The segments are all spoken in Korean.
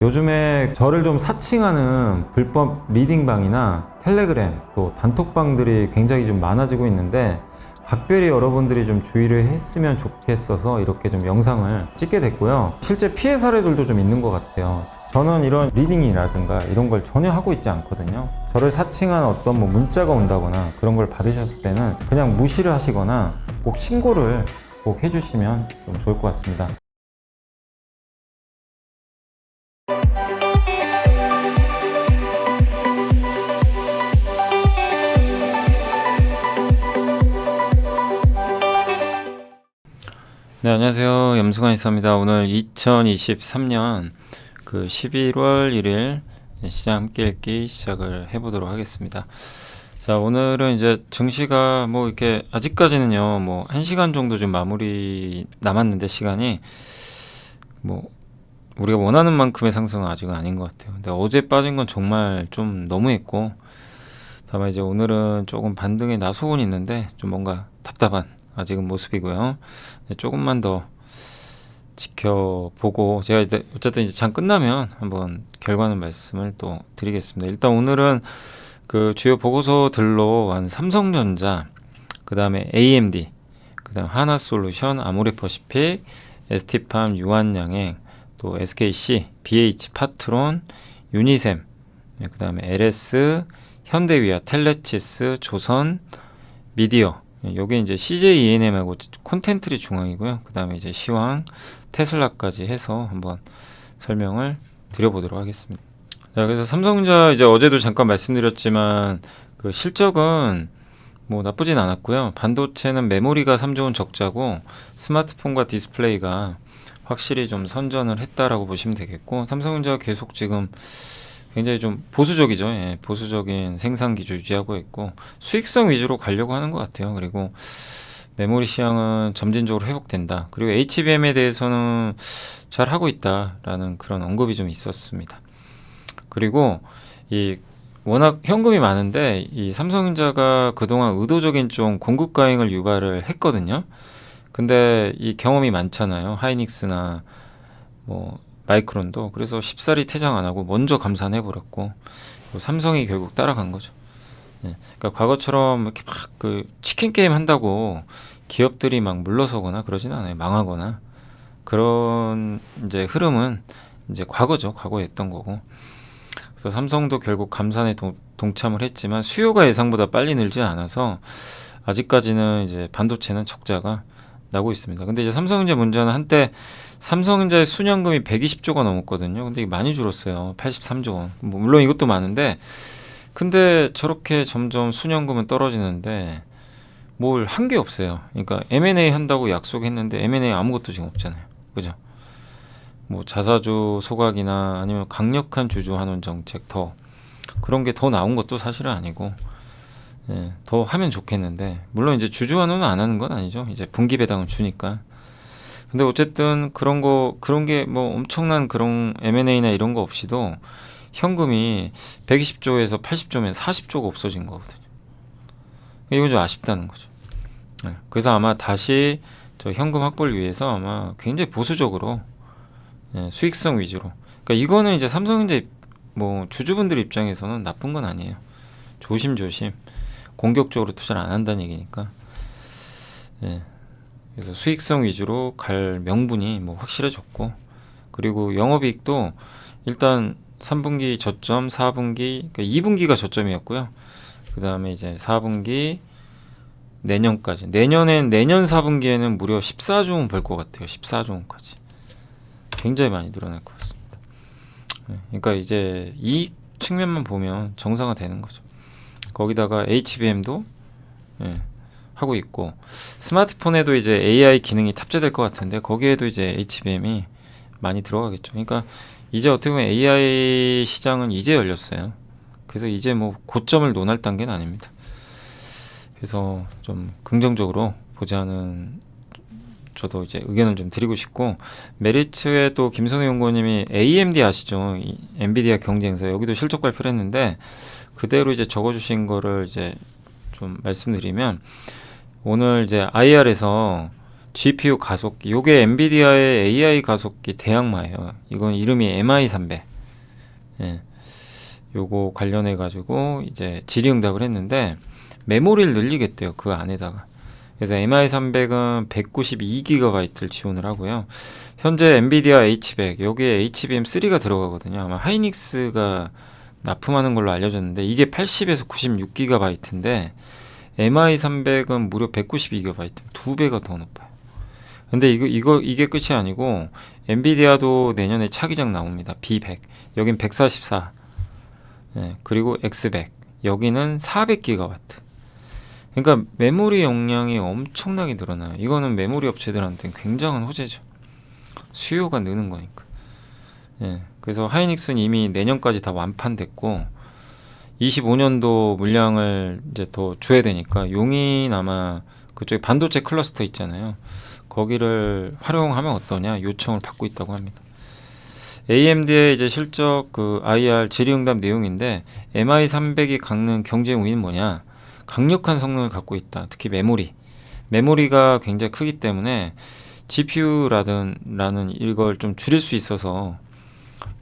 요즘에 저를 좀 사칭하는 불법 리딩방이나 텔레그램 또 단톡방들이 굉장히 좀 많아지고 있는데 각별히 여러분들이 좀 주의를 했으면 좋겠어서 이렇게 좀 영상을 찍게 됐고요. 실제 피해 사례들도 좀 있는 것 같아요. 저는 이런 리딩이라든가 이런 걸 전혀 하고 있지 않거든요. 저를 사칭한 어떤 뭐 문자가 온다거나 그런 걸 받으셨을 때는 그냥 무시를 하시거나 꼭 신고를 꼭 해주시면 좀 좋을 것 같습니다. 네, 안녕하세요. 염승환 이사입니다. 오늘 2023년 11월 1일 시장 함께 읽기 시작을 해보도록 하겠습니다. 자, 오늘은 이제 증시가 뭐 이렇게 아직까지는요, 뭐 1시간 정도 좀 마무리 남았는데 시간이 뭐 우리가 원하는 만큼의 상승은 아직은 아닌 것 같아요. 근데 어제 빠진 건 정말 좀 너무했고, 다만 이제 오늘은 조금 반등의 나소곤이 있는데 좀 뭔가 답답한 아직은 모습이고요. 네, 조금만 더 지켜보고 제가 이제 어쨌든 이제 장 끝나면 한번 결과는 말씀을 또 드리겠습니다. 일단 오늘은 그 주요 보고서들로 한 삼성전자, 그 다음에 AMD, 그 다음 하나솔루션, 아모레퍼시픽, ST팜, 유한양행, 또 SKC, BH 파트론, 유니셈, 그 다음에 LS, 현대위아, 텔레치스, 조선, 미디어, 요게 이제 CJ ENM하고 콘텐트리 중앙이고요. 그 다음에 이제 시황, 테슬라까지 해서 한번 설명을 드려보도록 하겠습니다. 자, 그래서 삼성전자 이제 어제도 잠깐 말씀드렸지만 그 실적은 뭐 나쁘진 않았고요. 반도체는 메모리가 3조 원 적자고 스마트폰과 디스플레이가 확실히 좀 선전을 했다라고 보시면 되겠고, 삼성전자가 계속 지금 굉장히 좀 보수적이죠. 예, 보수적인 생산 기조 유지하고 있고 수익성 위주로 가려고 하는 것 같아요. 그리고 메모리 시장은 점진적으로 회복된다. 그리고 HBM에 대해서는 잘 하고 있다라는 그런 언급이 좀 있었습니다. 그리고 이 워낙 현금이 많은데 이 삼성전자가 그동안 의도적인 좀 공급 과잉을 유발을 했거든요. 근데 이 경험이 많잖아요. 하이닉스나 뭐 마이크론도. 그래서 쉽사리 퇴장 안 하고 먼저 감산해 버렸고 삼성이 결국 따라간 거죠. 예. 그러니까 과거처럼 이렇게 막 그 치킨 게임 한다고 기업들이 막 물러서거나 그러진 않아요. 망하거나 그런 이제 흐름은 이제 과거죠. 과거에 했던 거고. 그래서 삼성도 결국 감산에 동참을 했지만 수요가 예상보다 빨리 늘지 않아서 아직까지는 이제 반도체는 적자가 나고 있습니다. 근데 이제 삼성전자 문제는 한때 삼성전자의 순연금이 120조가 넘었거든요. 근데 이게 많이 줄었어요. 83조 원. 뭐 물론 이것도 많은데, 근데 저렇게 점점 순연금은 떨어지는데 뭘 한 게 없어요. 그러니까 M&A 한다고 약속했는데 M&A 아무것도 지금 없잖아요. 그죠? 뭐 자사주 소각이나 아니면 강력한 주주 환원 정책 더 그런 게 더 나온 것도 사실은 아니고, 예, 더 하면 좋겠는데 물론 이제 주주 환원은 안 하는 건 아니죠. 이제 분기 배당을 주니까. 근데 어쨌든 그런 게 뭐 엄청난 그런 M&A나 이런 거 없이도 현금이 120조에서 80조면 40조가 없어진 거거든요. 이건 좀 아쉽다는 거죠. 네. 그래서 아마 다시 저 현금 확보를 위해서 아마 굉장히 보수적으로, 예, 수익성 위주로. 그러니까 이거는 이제 삼성전자 뭐 주주분들 입장에서는 나쁜 건 아니에요. 조심조심 공격적으로 투자를 안 한다는 얘기니까. 예. 그래서 수익성 위주로 갈 명분이 뭐 확실해졌고, 그리고 영업이익도 일단 3분기 저점, 4분기, 그러니까 2분기가 저점이었고요. 그 다음에 이제 4분기 내년까지, 내년 4분기에는 무려 14조 원 벌 것 같아요. 14조 원까지 굉장히 많이 늘어날 것 같습니다. 네, 그러니까 이제 이 측면만 보면 정상화 되는 거죠. 거기다가 HBM도, 예, 하고 있고, 스마트폰에도 이제 AI 기능이 탑재될 것 같은데 거기에도 이제 HBM이 많이 들어가겠죠. 그러니까 이제 어떻게 보면 AI 시장은 이제 열렸어요. 그래서 이제 뭐 고점을 논할 단계는 아닙니다. 그래서 좀 긍정적으로 보자는 저도 이제 의견을 좀 드리고 싶고, 메리츠의 또 김선우 연구원님이 AMD 아시죠? 이 엔비디아 경쟁사 여기도 실적 발표를 했는데 그대로 이제 적어주신 거를 이제 좀 말씀드리면, 오늘 이제 IR에서 GPU 가속기, 요게 엔비디아의 AI 가속기 대항마예요. 이건 이름이 MI300. 예. 요거 관련해 가지고 이제 질의응답을 했는데 메모리를 늘리겠대요. 그 안에다가. 그래서 MI300은 192GB를 지원을 하고요. 현재 엔비디아 H100 여기에 HBM3가 들어가거든요. 아마 하이닉스가 납품하는 걸로 알려졌는데 이게 80에서 96GB인데 MI300은 무려 192GB, 2배가 더 높아요. 근데 이게 끝이 아니고 엔비디아도 내년에 차기작 나옵니다. B100 여긴 144, 예, 그리고 X100 여기는 400GB. 그러니까 메모리 용량이 엄청나게 늘어나요. 이거는 메모리 업체들한테는 굉장한 호재죠. 수요가 느는 거니까. 예, 그래서 하이닉스는 이미 내년까지 다 완판됐고 25년도 물량을 이제 더 줘야 되니까 용인 아마 그쪽에 반도체 클러스터 있잖아요. 거기를 활용하면 어떠냐 요청을 받고 있다고 합니다. AMD의 이제 실적 그 IR 질의응답 내용인데 MI300이 갖는 경쟁 우위는 뭐냐? 강력한 성능을 갖고 있다. 특히 메모리가 굉장히 크기 때문에 GPU라는 이걸 좀 줄일 수 있어서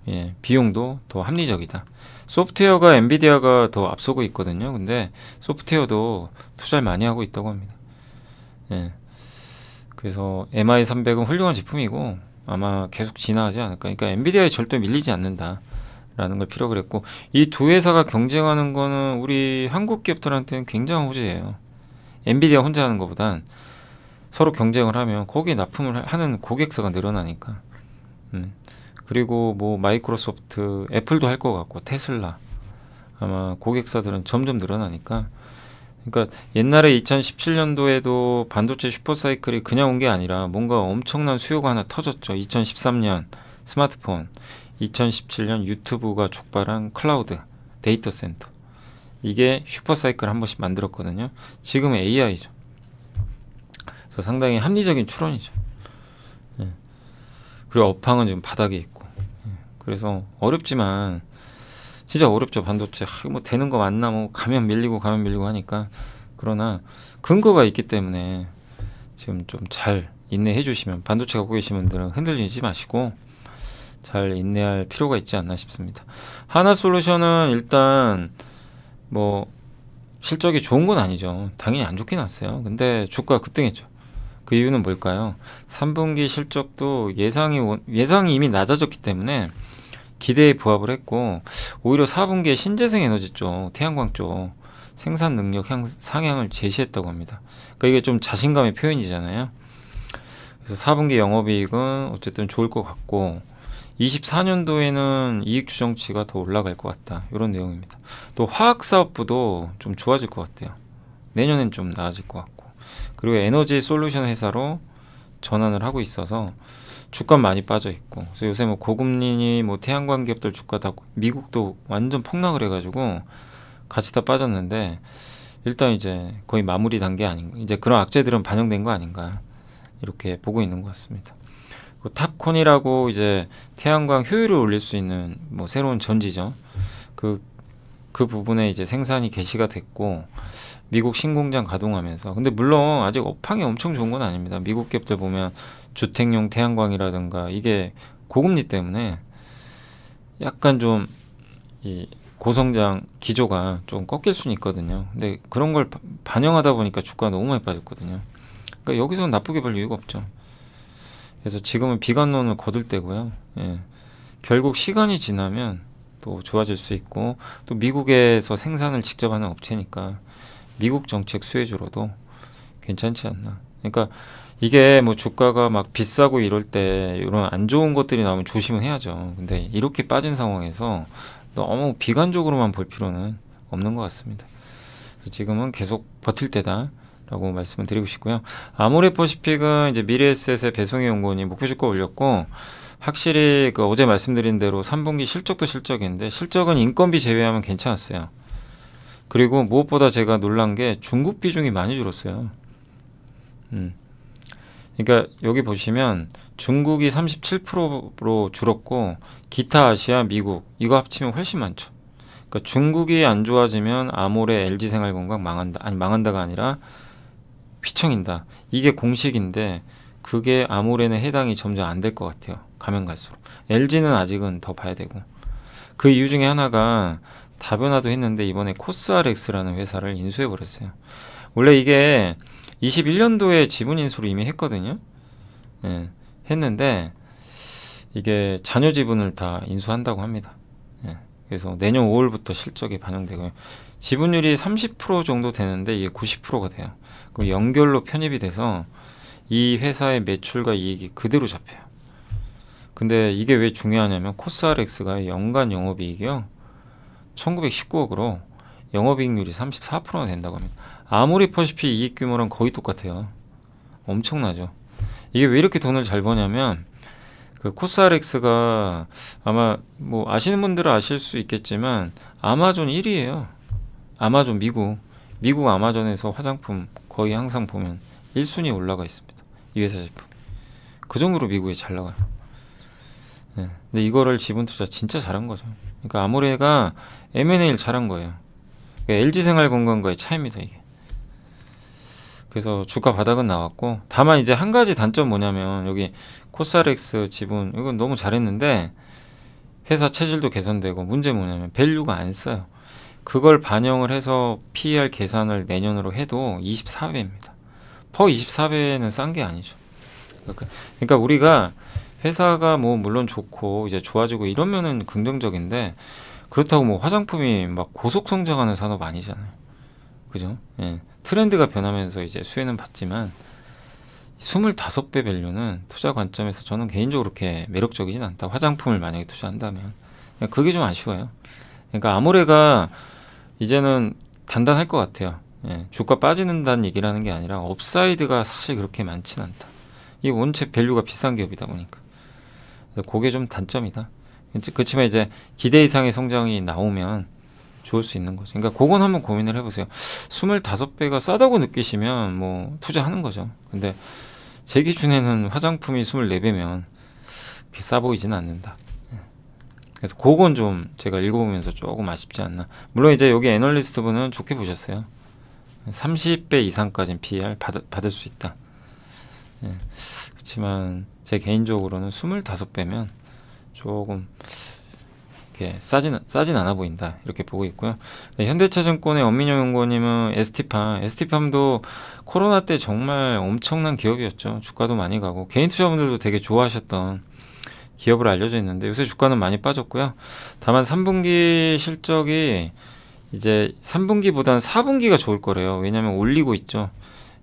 예, 비용도 더 합리적이다. 소프트웨어가 엔비디아가 더 앞서고 있거든요. 근데 소프트웨어도 투자를 많이 하고 있다고 합니다. 예, 그래서 MI300은 훌륭한 제품이고 아마 계속 진화하지 않을까. 그러니까 엔비디아에 절대 밀리지 않는다. 라는 걸 필요로 했고 이 두 회사가 경쟁하는 거는 우리 한국 기업들한테는 굉장한 호재예요. 엔비디아 혼자 하는 것보단 서로 경쟁을 하면 거기에 납품을 하는 고객사가 늘어나니까. 그리고 뭐 마이크로소프트, 애플도 할 것 같고 테슬라 아마 고객사들은 점점 늘어나니까. 그러니까 옛날에 2017년도에도 반도체 슈퍼사이클이 그냥 온 게 아니라 뭔가 엄청난 수요가 하나 터졌죠. 2013년 스마트폰, 2017년 유튜브가 촉발한 클라우드, 데이터 센터. 이게 슈퍼사이클 한 번씩 만들었거든요. 지금은 AI죠. 그래서 상당히 합리적인 추론이죠. 예. 그리고 업황은 지금 바닥에 있고. 예. 그래서 어렵지만 진짜 어렵죠. 반도체 뭐 되는 거 맞나 뭐 가면 밀리고 하니까. 그러나 근거가 있기 때문에 지금 좀 잘 인내해 주시면 반도체 갖고 계신 분들은 흔들리지 마시고 잘 인내할 필요가 있지 않나 싶습니다. 하나솔루션은 일단 뭐 실적이 좋은 건 아니죠. 당연히 안 좋긴 났어요. 근데 주가 급등했죠. 그 이유는 뭘까요? 3분기 실적도 예상이 이미 낮아졌기 때문에 기대에 부합을 했고 오히려 4분기에 신재생 에너지 쪽, 태양광 쪽 생산 능력 상향을 제시했다고 합니다. 그러니까 이게 좀 자신감의 표현이잖아요. 그래서 4분기 영업이익은 어쨌든 좋을 것 같고 24년도에는 이익 추정치가 더 올라갈 것 같다. 이런 내용입니다. 또 화학사업부도 좀 좋아질 것 같아요. 내년엔 좀 나아질 것 같고. 그리고 에너지 솔루션 회사로 전환을 하고 있어서 주가 많이 빠져 있고. 그래서 요새 뭐 고금리니 뭐 태양광 기업들 주가 다 미국도 완전 폭락을 해가지고 같이 다 빠졌는데 일단 이제 거의 마무리 단계 아닌가. 이제 그런 악재들은 반영된 거 아닌가. 이렇게 보고 있는 것 같습니다. 탑콘이라고 이제 태양광 효율을 올릴 수 있는 뭐 새로운 전지죠. 그 부분에 이제 생산이 개시가 됐고 미국 신공장 가동하면서 근데 물론 아직 업황이 엄청 좋은 건 아닙니다. 미국 기업들 보면 주택용 태양광이라든가 이게 고금리 때문에 약간 좀 이 고성장 기조가 좀 꺾일 수는 있거든요. 근데 그런 걸 반영하다 보니까 주가가 너무 많이 빠졌거든요. 그러니까 여기서는 나쁘게 볼 이유가 없죠. 그래서 지금은 비관론을 거둘 때고요. 예. 결국 시간이 지나면 또 좋아질 수 있고 또 미국에서 생산을 직접 하는 업체니까 미국 정책 수혜주로도 괜찮지 않나. 그러니까 이게 뭐 주가가 막 비싸고 이럴 때 이런 안 좋은 것들이 나오면 조심은 해야죠. 근데 이렇게 빠진 상황에서 너무 비관적으로만 볼 필요는 없는 것 같습니다. 그래서 지금은 계속 버틸 때다. 라고 말씀을 드리고 싶고요. 아모레퍼시픽은 이제 미래에셋의 배송희 연구원이 목표 주가 올렸고 확실히 그 어제 말씀드린 대로 3분기 실적도 실적인데 실적은 인건비 제외하면 괜찮았어요. 그리고 무엇보다 제가 놀란 게 중국 비중이 많이 줄었어요. 그러니까 여기 보시면 중국이 37%로 줄었고 기타 아시아, 미국 이거 합치면 훨씬 많죠. 그러니까 중국이 안 좋아지면 아모레, LG생활건강 망한다. 아니 망한다가 아니라 휘청인다. 이게 공식인데 그게 아모레는 해당이 점점 안 될 것 같아요. 가면 갈수록. LG는 아직은 더 봐야 되고. 그 이유 중에 하나가 다변화도 했는데 이번에 코스RX라는 회사를 인수해 버렸어요. 원래 이게 21년도에 지분 인수를 이미 했거든요. 예, 했는데 이게 잔여 지분을 다 인수한다고 합니다. 예, 그래서 내년 5월부터 실적이 반영되고요. 지분율이 30% 정도 되는데 이게 90%가 돼요. 그럼 연결로 편입이 돼서 이 회사의 매출과 이익이 그대로 잡혀요. 근데 이게 왜 중요하냐면 코스RX가 연간 영업이익이요 1919억으로 영업이익률이 34%가 된다고 합니다. 아모리 퍼시픽 이익 규모랑 거의 똑같아요. 엄청나죠. 이게 왜 이렇게 돈을 잘 버냐면 그 코스RX가 아마 뭐 아시는 분들은 아실 수 있겠지만 아마존 1위예요. 아마존 미국 아마존에서 화장품 거의 항상 보면 1순위 올라가 있습니다. 이 회사 제품. 그 정도로 미국에 잘 나가요. 네. 근데 이거를 지분 투자 진짜 잘한 거죠. 그러니까 아모레가 M&A를 잘한 거예요. 그러니까 LG생활건강과의 차이입니다, 이게. 그래서 주가 바닥은 나왔고, 다만 이제 한 가지 단점 뭐냐면 여기 코스RX 지분 이건 너무 잘했는데 회사 체질도 개선되고 문제 뭐냐면 밸류가 안 써요. 그걸 반영을 해서 PER 계산을 내년으로 해도 24배입니다. 퍼 24배는 싼 게 아니죠. 그러니까 우리가 회사가 뭐 물론 좋고 이제 좋아지고 이러면은 긍정적인데 그렇다고 뭐 화장품이 막 고속 성장하는 산업 아니잖아요. 그죠? 예. 트렌드가 변하면서 이제 수혜는 받지만 25배 밸류는 투자 관점에서 저는 개인적으로 그렇게 매력적이진 않다. 화장품을 만약에 투자한다면. 그게 좀 아쉬워요. 그러니까 아모레가 이제는 단단할 것 같아요. 예. 주가 빠지는다는 얘기라는 게 아니라 업사이드가 사실 그렇게 많진 않다. 이 원체 밸류가 비싼 기업이다 보니까. 그게 좀 단점이다. 그렇지만 이제 기대 이상의 성장이 나오면 좋을 수 있는 거죠. 그러니까 그건 한번 고민을 해보세요. 25배가 싸다고 느끼시면 뭐 투자하는 거죠. 근데 제 기준에는 화장품이 24배면 그렇게 싸 보이지는 않는다. 그래서 그건 좀 제가 읽어보면서 조금 아쉽지 않나. 물론 이제 여기 애널리스트 분은 좋게 보셨어요. 30배 이상까지는 PER 받을 수 있다. 예. 그렇지만 제 개인적으로는 25배면 조금 이렇게 싸진 않아 보인다 이렇게 보고 있고요. 네, 현대차증권의 엄민영 연구원님은 ST팜도 코로나 때 정말 엄청난 기업이었죠. 주가도 많이 가고 개인 투자분들도 되게 좋아하셨던 기업으로 알려져 있는데 요새 주가는 많이 빠졌고요. 다만 3분기 실적이 이제 3분기보다는 4분기가 좋을 거래요. 왜냐하면 올리고 있죠.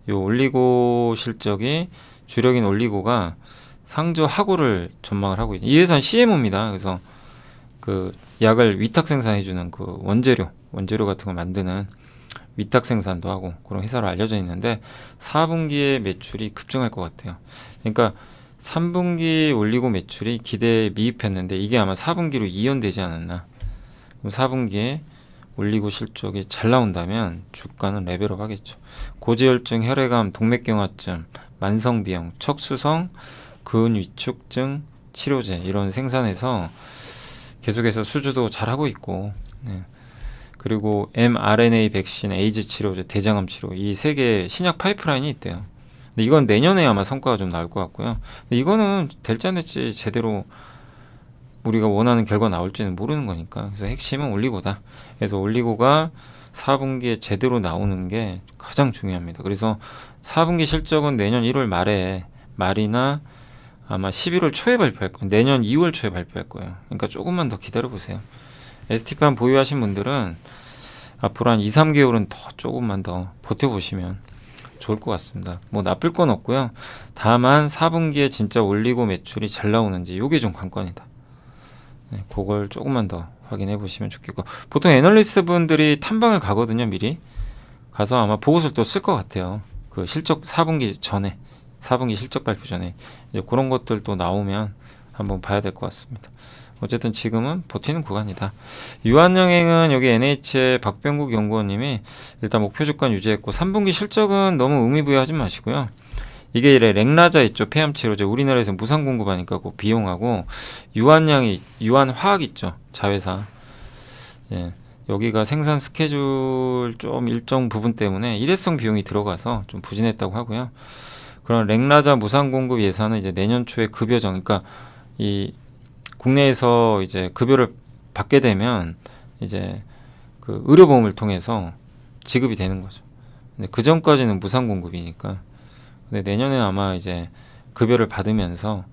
요 올리고 실적이 주력인 올리고가 상저하고를 전망을 하고 있죠. 이 회사는 CMO입니다. 그래서 그 약을 위탁 생산해주는 그 원재료 같은 걸 만드는 위탁 생산도 하고 그런 회사로 알려져 있는데 4분기에 매출이 급증할 것 같아요. 그러니까 3분기 올리고 매출이 기대에 미입했는데 이게 아마 4분기로 이연되지 않았나. 그럼 4분기에 올리고 실적이 잘 나온다면 주가는 레벨업 하겠죠. 고지혈증, 혈액암, 동맥경화증, 만성비형, 척수성, 근위축증 치료제 이런 생산에서 계속해서 수주도 잘하고 있고 네. 그리고 mRNA 백신, 에이즈 치료제, 대장암 치료 이 세 개의 신약 파이프라인이 있대요. 근데 이건 내년에 아마 성과가 좀 나올 것 같고요. 근데 이거는 될지 안 될지 제대로 우리가 원하는 결과 나올지는 모르는 거니까. 그래서 핵심은 올리고다. 그래서 올리고가 4분기에 제대로 나오는 게 가장 중요합니다. 그래서 4분기 실적은 내년 1월 말이나 아마 11월 초에 발표할 거예요. 내년 2월 초에 발표할 거예요. 그러니까 조금만 더 기다려보세요. ST팜 보유하신 분들은 앞으로 한 2, 3개월은 더 조금만 더 버텨보시면 좋을 것 같습니다. 뭐 나쁠 건 없고요. 다만 4분기에 진짜 올리고 매출이 잘 나오는지 이게 좀 관건이다. 네, 그걸 조금만 더 확인해 보시면 좋겠고 보통 애널리스트 분들이 탐방을 가거든요. 미리 가서 아마 보고서를 또 쓸 것 같아요. 그 실적 4분기 전에 4분기 실적 발표 전에 이제 그런 것들 또 나오면 한번 봐야 될 것 같습니다. 어쨌든 지금은 버티는 구간이다. 유한영행은 여기 NH의 박병국 연구원님이 일단 목표 주가 유지했고 3분기 실적은 너무 의미부여하지 마시고요. 이게 렉라자 있죠. 폐암 치료제 우리나라에서 무상 공급하니까 그 비용하고 유한화학 있죠. 자회사. 예. 여기가 생산 스케줄 좀 일정 부분 때문에 일회성 비용이 들어가서 좀 부진했다고 하고요. 그런 렉라자 무상 공급 예산은 이제 내년 초에 급여정, 그러니까 이 국내에서 이제 급여를 받게 되면 이제 그 의료보험을 통해서 지급이 되는 거죠. 근데 그 전까지는 무상 공급이니까. 근데 내년에 아마 이제 급여를 받으면서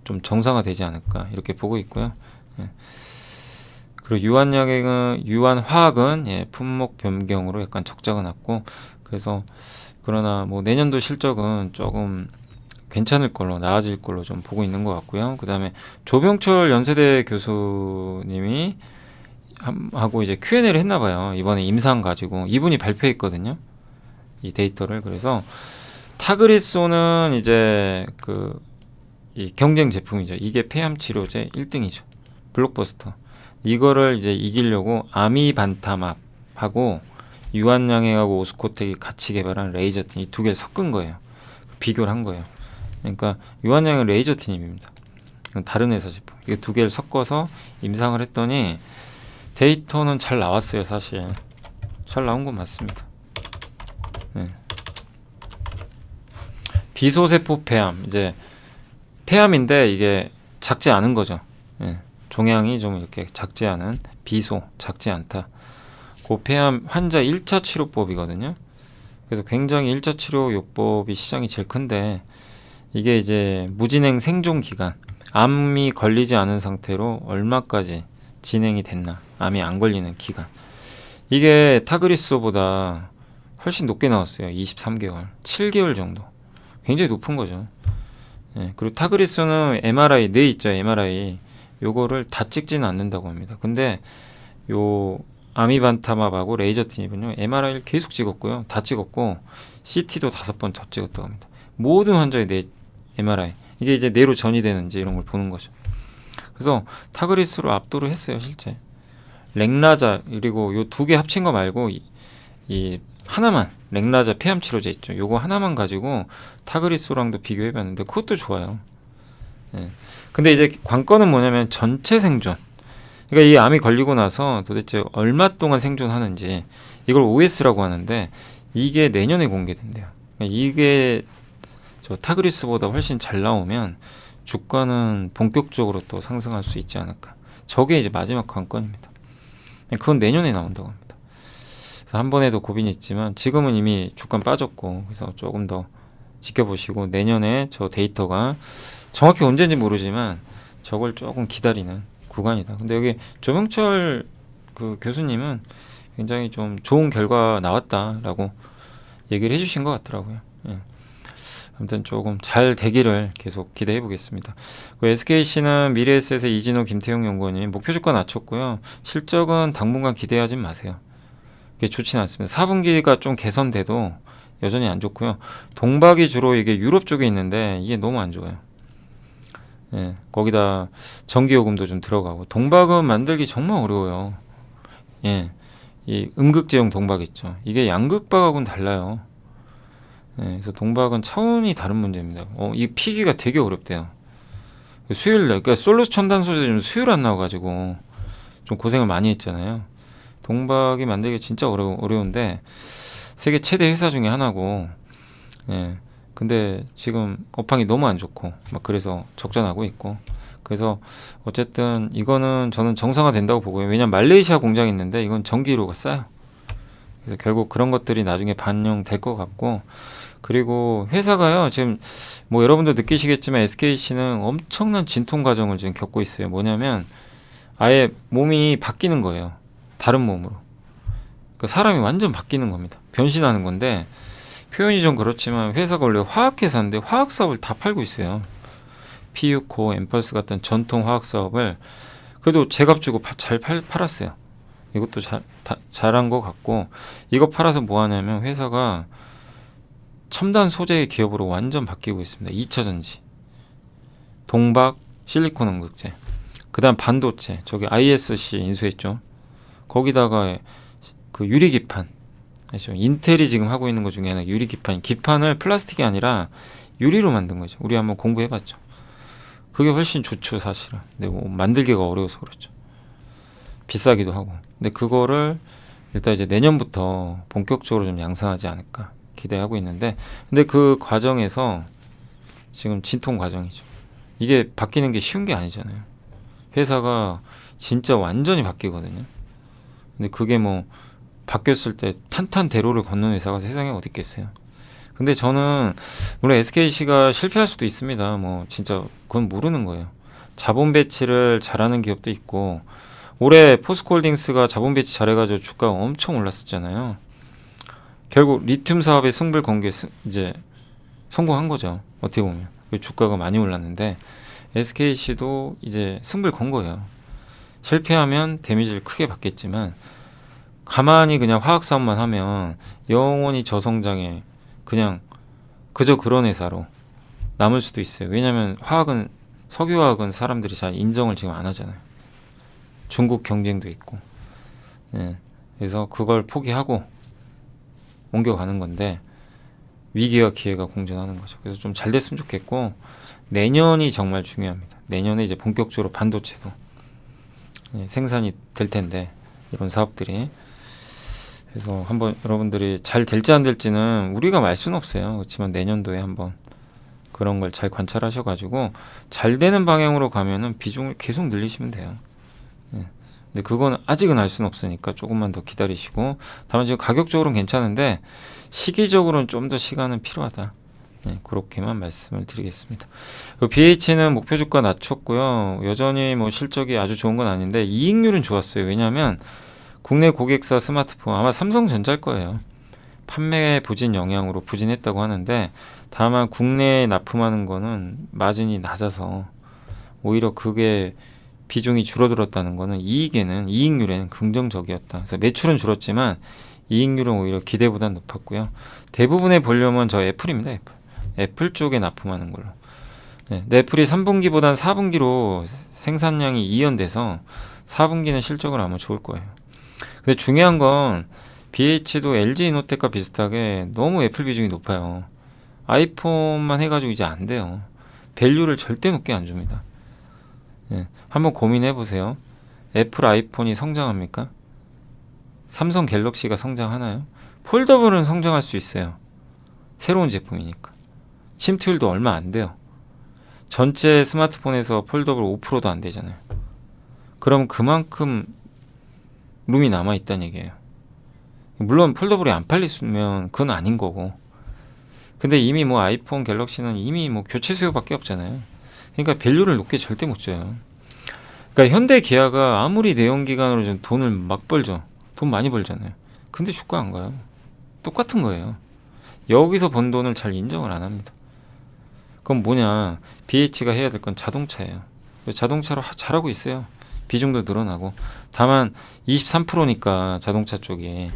좀 정상화되지 않을까 이렇게 보고 있고요. 예. 그리고 유한화학은 예, 품목 변경으로 약간 적자가 났고, 그래서 그러나 뭐 내년도 실적은 조금 괜찮을 걸로, 나아질 걸로 좀 보고 있는 것 같고요. 그 다음에 조병철 연세대 교수님이 하고 이제 Q&A를 했나 봐요. 이번에 임상 가지고 이분이 발표했거든요. 이 데이터를. 그래서 타그리소는 이제 그 이 경쟁 제품이죠. 이게 폐암 치료제 1등이죠. 블록버스터. 이거를 이제 이기려고 아미반타맙하고 유한양행하고 오스코텍이 같이 개발한 레이저틴, 이 두 개를 섞은 거예요. 비교를 한 거예요. 그러니까 유한양은 레이저틴입니다. 다른 회사 제품. 이 두 개를 섞어서 임상을 했더니 데이터는 잘 나왔어요. 사실 잘 나온 건 맞습니다. 네. 비소세포 폐암, 이제 폐암인데 이게 작지 않은 거죠. 예. 종양이 좀 이렇게 작지 않은, 비소, 작지 않다. 그 폐암 환자 1차 치료법이거든요. 그래서 굉장히 1차 치료 요법이 시장이 제일 큰데, 이게 이제 무진행 생존 기간, 암이 걸리지 않은 상태로 얼마까지 진행이 됐나, 암이 안 걸리는 기간, 이게 타그리소보다 훨씬 높게 나왔어요. 23개월, 7개월 정도. 굉장히 높은 거죠. 예, 그리고 타그리소는 MRI, 뇌 있죠, MRI. 요거를 다 찍지는 않는다고 합니다. 근데 요 아미반타맙하고 레이저틴이군요. MRI를 계속 찍었고요. 다 찍었고, CT도 5번 더 찍었다고 합니다. 모든 환자의 뇌 MRI. 이게 이제 뇌로 전이되는지 이런 걸 보는 거죠. 그래서 타그리스로 압도를 했어요, 실제. 렉라자, 그리고 요 두 개 합친 거 말고 이 하나만, 렉라자 폐암 치료제 있죠. 요거 하나만 가지고 타그리스랑도 비교해봤는데 그것도 좋아요. 예. 근데 이제 관건은 뭐냐면 전체 생존. 그러니까 이 암이 걸리고 나서 도대체 얼마 동안 생존하는지, 이걸 OS라고 하는데 이게 내년에 공개된대요. 그러니까 이게 저 타그리스보다 훨씬 잘 나오면 주가는 본격적으로 또 상승할 수 있지 않을까. 저게 이제 마지막 관건입니다. 그건 내년에 나온다고 합니다. 한 번에도 고민이 있지만 지금은 이미 주가는 빠졌고, 그래서 조금 더 지켜보시고 내년에 저 데이터가 정확히 언제인지 모르지만 저걸 조금 기다리는 구간이다. 근데 여기 조명철 그 교수님은 굉장히 좀 좋은 결과 나왔다라고 얘기를 해주신 것 같더라고요. 예. 아무튼 조금 잘 되기를 계속 기대해 보겠습니다. 그 SKC는 미래에셋의 이진호, 김태용 연구원님 목표 주가 낮췄고요. 실적은 당분간 기대하지 마세요. 그게 좋지는 않습니다. 4분기가 좀 개선돼도 여전히 안 좋고요. 동박이 주로 이게 유럽 쪽에 있는데 이게 너무 안 좋아요. 예, 거기다 전기요금도 좀 들어가고, 동박은 만들기 정말 어려워요. 예, 이 음극제형 동박 있죠. 이게 양극박하고는 달라요. 예, 그래서 동박은 차원이 다른 문제입니다. 이 피기가 되게 어렵대요. 수율, 그러니까 솔루스 첨단 소재 좀 수율 안 나와가지고 좀 고생을 많이 했잖아요. 동박이 만들기 진짜 어려운데 세계 최대 회사 중에 하나고, 예. 근데 지금 업황이 너무 안 좋고 막 그래서 적자나고 있고, 그래서 어쨌든 이거는 저는 정상화 된다고 보고요. 왜냐면 말레이시아 공장이 있는데 이건 전기료가 싸요. 그래서 결국 그런 것들이 나중에 반영될 것 같고, 그리고 회사가요 지금 뭐 여러분도 느끼시겠지만 SKC는 엄청난 진통 과정을 지금 겪고 있어요. 뭐냐면 아예 몸이 바뀌는 거예요. 다른 몸으로. 그 사람이 완전 바뀌는 겁니다. 변신하는 건데, 표현이 좀 그렇지만 회사가 원래 화학회사인데 화학 사업을 다 팔고 있어요. 피유코, 엠펄스 같은 전통 화학 사업을 그래도 제값 주고 잘 팔았어요. 이것도 잘한 것 같고, 이거 팔아서 뭐 하냐면 회사가 첨단 소재의 기업으로 완전 바뀌고 있습니다. 2차 전지, 동박, 실리콘 음극재, 그 다음 반도체, 저기 ISC 인수했죠. 거기다가 그 유리기판, 아시죠? 인텔이 지금 하고 있는 것 중에 하나 유리기판. 기판을 플라스틱이 아니라 유리로 만든 거죠. 우리 한번 공부해봤죠. 그게 훨씬 좋죠, 사실은. 근데 뭐 만들기가 어려워서 그렇죠. 비싸기도 하고. 근데 그거를 일단 이제 내년부터 본격적으로 좀 양산하지 않을까 기대하고 있는데, 근데 그 과정에서 지금 진통 과정이죠. 이게 바뀌는 게 쉬운 게 아니잖아요. 회사가 진짜 완전히 바뀌거든요. 근데 그게 뭐 바뀌었을 때 탄탄대로를 걷는 회사가 세상에 어디 있겠어요. 근데 저는 물론 SKC가 실패할 수도 있습니다. 뭐 진짜 그건 모르는 거예요. 자본 배치를 잘하는 기업도 있고 올해 포스코홀딩스가 자본 배치 잘해가지고 주가가 엄청 올랐었잖아요. 결국 리튬 사업의 승부를 건 게 이제 성공한 거죠. 어떻게 보면 주가가 많이 올랐는데 SKC도 이제 승부를 건 거예요. 실패하면 데미지를 크게 받겠지만 가만히 그냥 화학 사업만 하면 영원히 저성장에 그냥 그저 그런 회사로 남을 수도 있어요. 왜냐하면 화학은 석유화학은 사람들이 잘 인정을 지금 안 하잖아요. 중국 경쟁도 있고. 예. 그래서 그걸 포기하고 옮겨가는 건데 위기와 기회가 공존하는 거죠. 그래서 좀 잘 됐으면 좋겠고 내년이 정말 중요합니다. 내년에 이제 본격적으로 반도체도 생산이 될 텐데 이런 사업들이 그래서 한번 여러분들이 잘 될지 안 될지는 우리가 말 수는 없어요. 그렇지만 내년도에 한번 그런 걸 잘 관찰하셔가지고 잘 되는 방향으로 가면은 비중을 계속 늘리시면 돼요. 근데 그건 아직은 알 수는 없으니까 조금만 더 기다리시고 다만 지금 가격적으로는 괜찮은데 시기적으로는 좀 더 시간은 필요하다. 그렇게만 말씀을 드리겠습니다. BH는 목표 주가 낮췄고요. 여전히 뭐 실적이 아주 좋은 건 아닌데 이익률은 좋았어요. 왜냐하면 국내 고객사 스마트폰 아마 삼성전자일 거예요. 판매 부진 영향으로 부진했다고 하는데 다만 국내에 납품하는 거는 마진이 낮아서 오히려 그게 비중이 줄어들었다는 거는 이익률에는 긍정적이었다. 그래서 매출은 줄었지만 이익률은 오히려 기대보다 높았고요. 대부분의 볼륨은 저 애플입니다. 애플 쪽에 납품하는 걸로. 애플이 3분기보단 4분기로 생산량이 이연돼서 4분기는 실적을 아마 좋을 거예요. 근데 중요한 건 BH도 LG 이노텍과 비슷하게 너무 애플 비중이 높아요. 아이폰만 해가지고 이제 안 돼요. 밸류를 절대 높게 안 줍니다. 한번 고민해 보세요. 애플 아이폰이 성장합니까? 삼성 갤럭시가 성장하나요? 폴더블은 성장할 수 있어요. 새로운 제품이니까. 침투율도 얼마 안 돼요. 전체 스마트폰에서 폴더블 5%도 안 되잖아요. 그럼 그만큼 룸이 남아 있다는 얘기예요. 물론 폴더블이 안 팔리면 그건 아닌 거고. 근데 이미 뭐 아이폰 갤럭시는 이미 뭐 교체 수요밖에 없잖아요. 그러니까 밸류를 높게 절대 못 줘요. 그러니까 현대 기아가 아무리 내연기관으로 좀 돈을 막 벌죠. 돈 많이 벌잖아요. 근데 주가 안 가요. 똑같은 거예요. 여기서 번 돈을 잘 인정을 안 합니다. 그럼 뭐냐? BH가 해야 될 건 자동차예요. 자동차로 잘하고 있어요. 비중도 늘어나고. 다만 23%니까 자동차 쪽에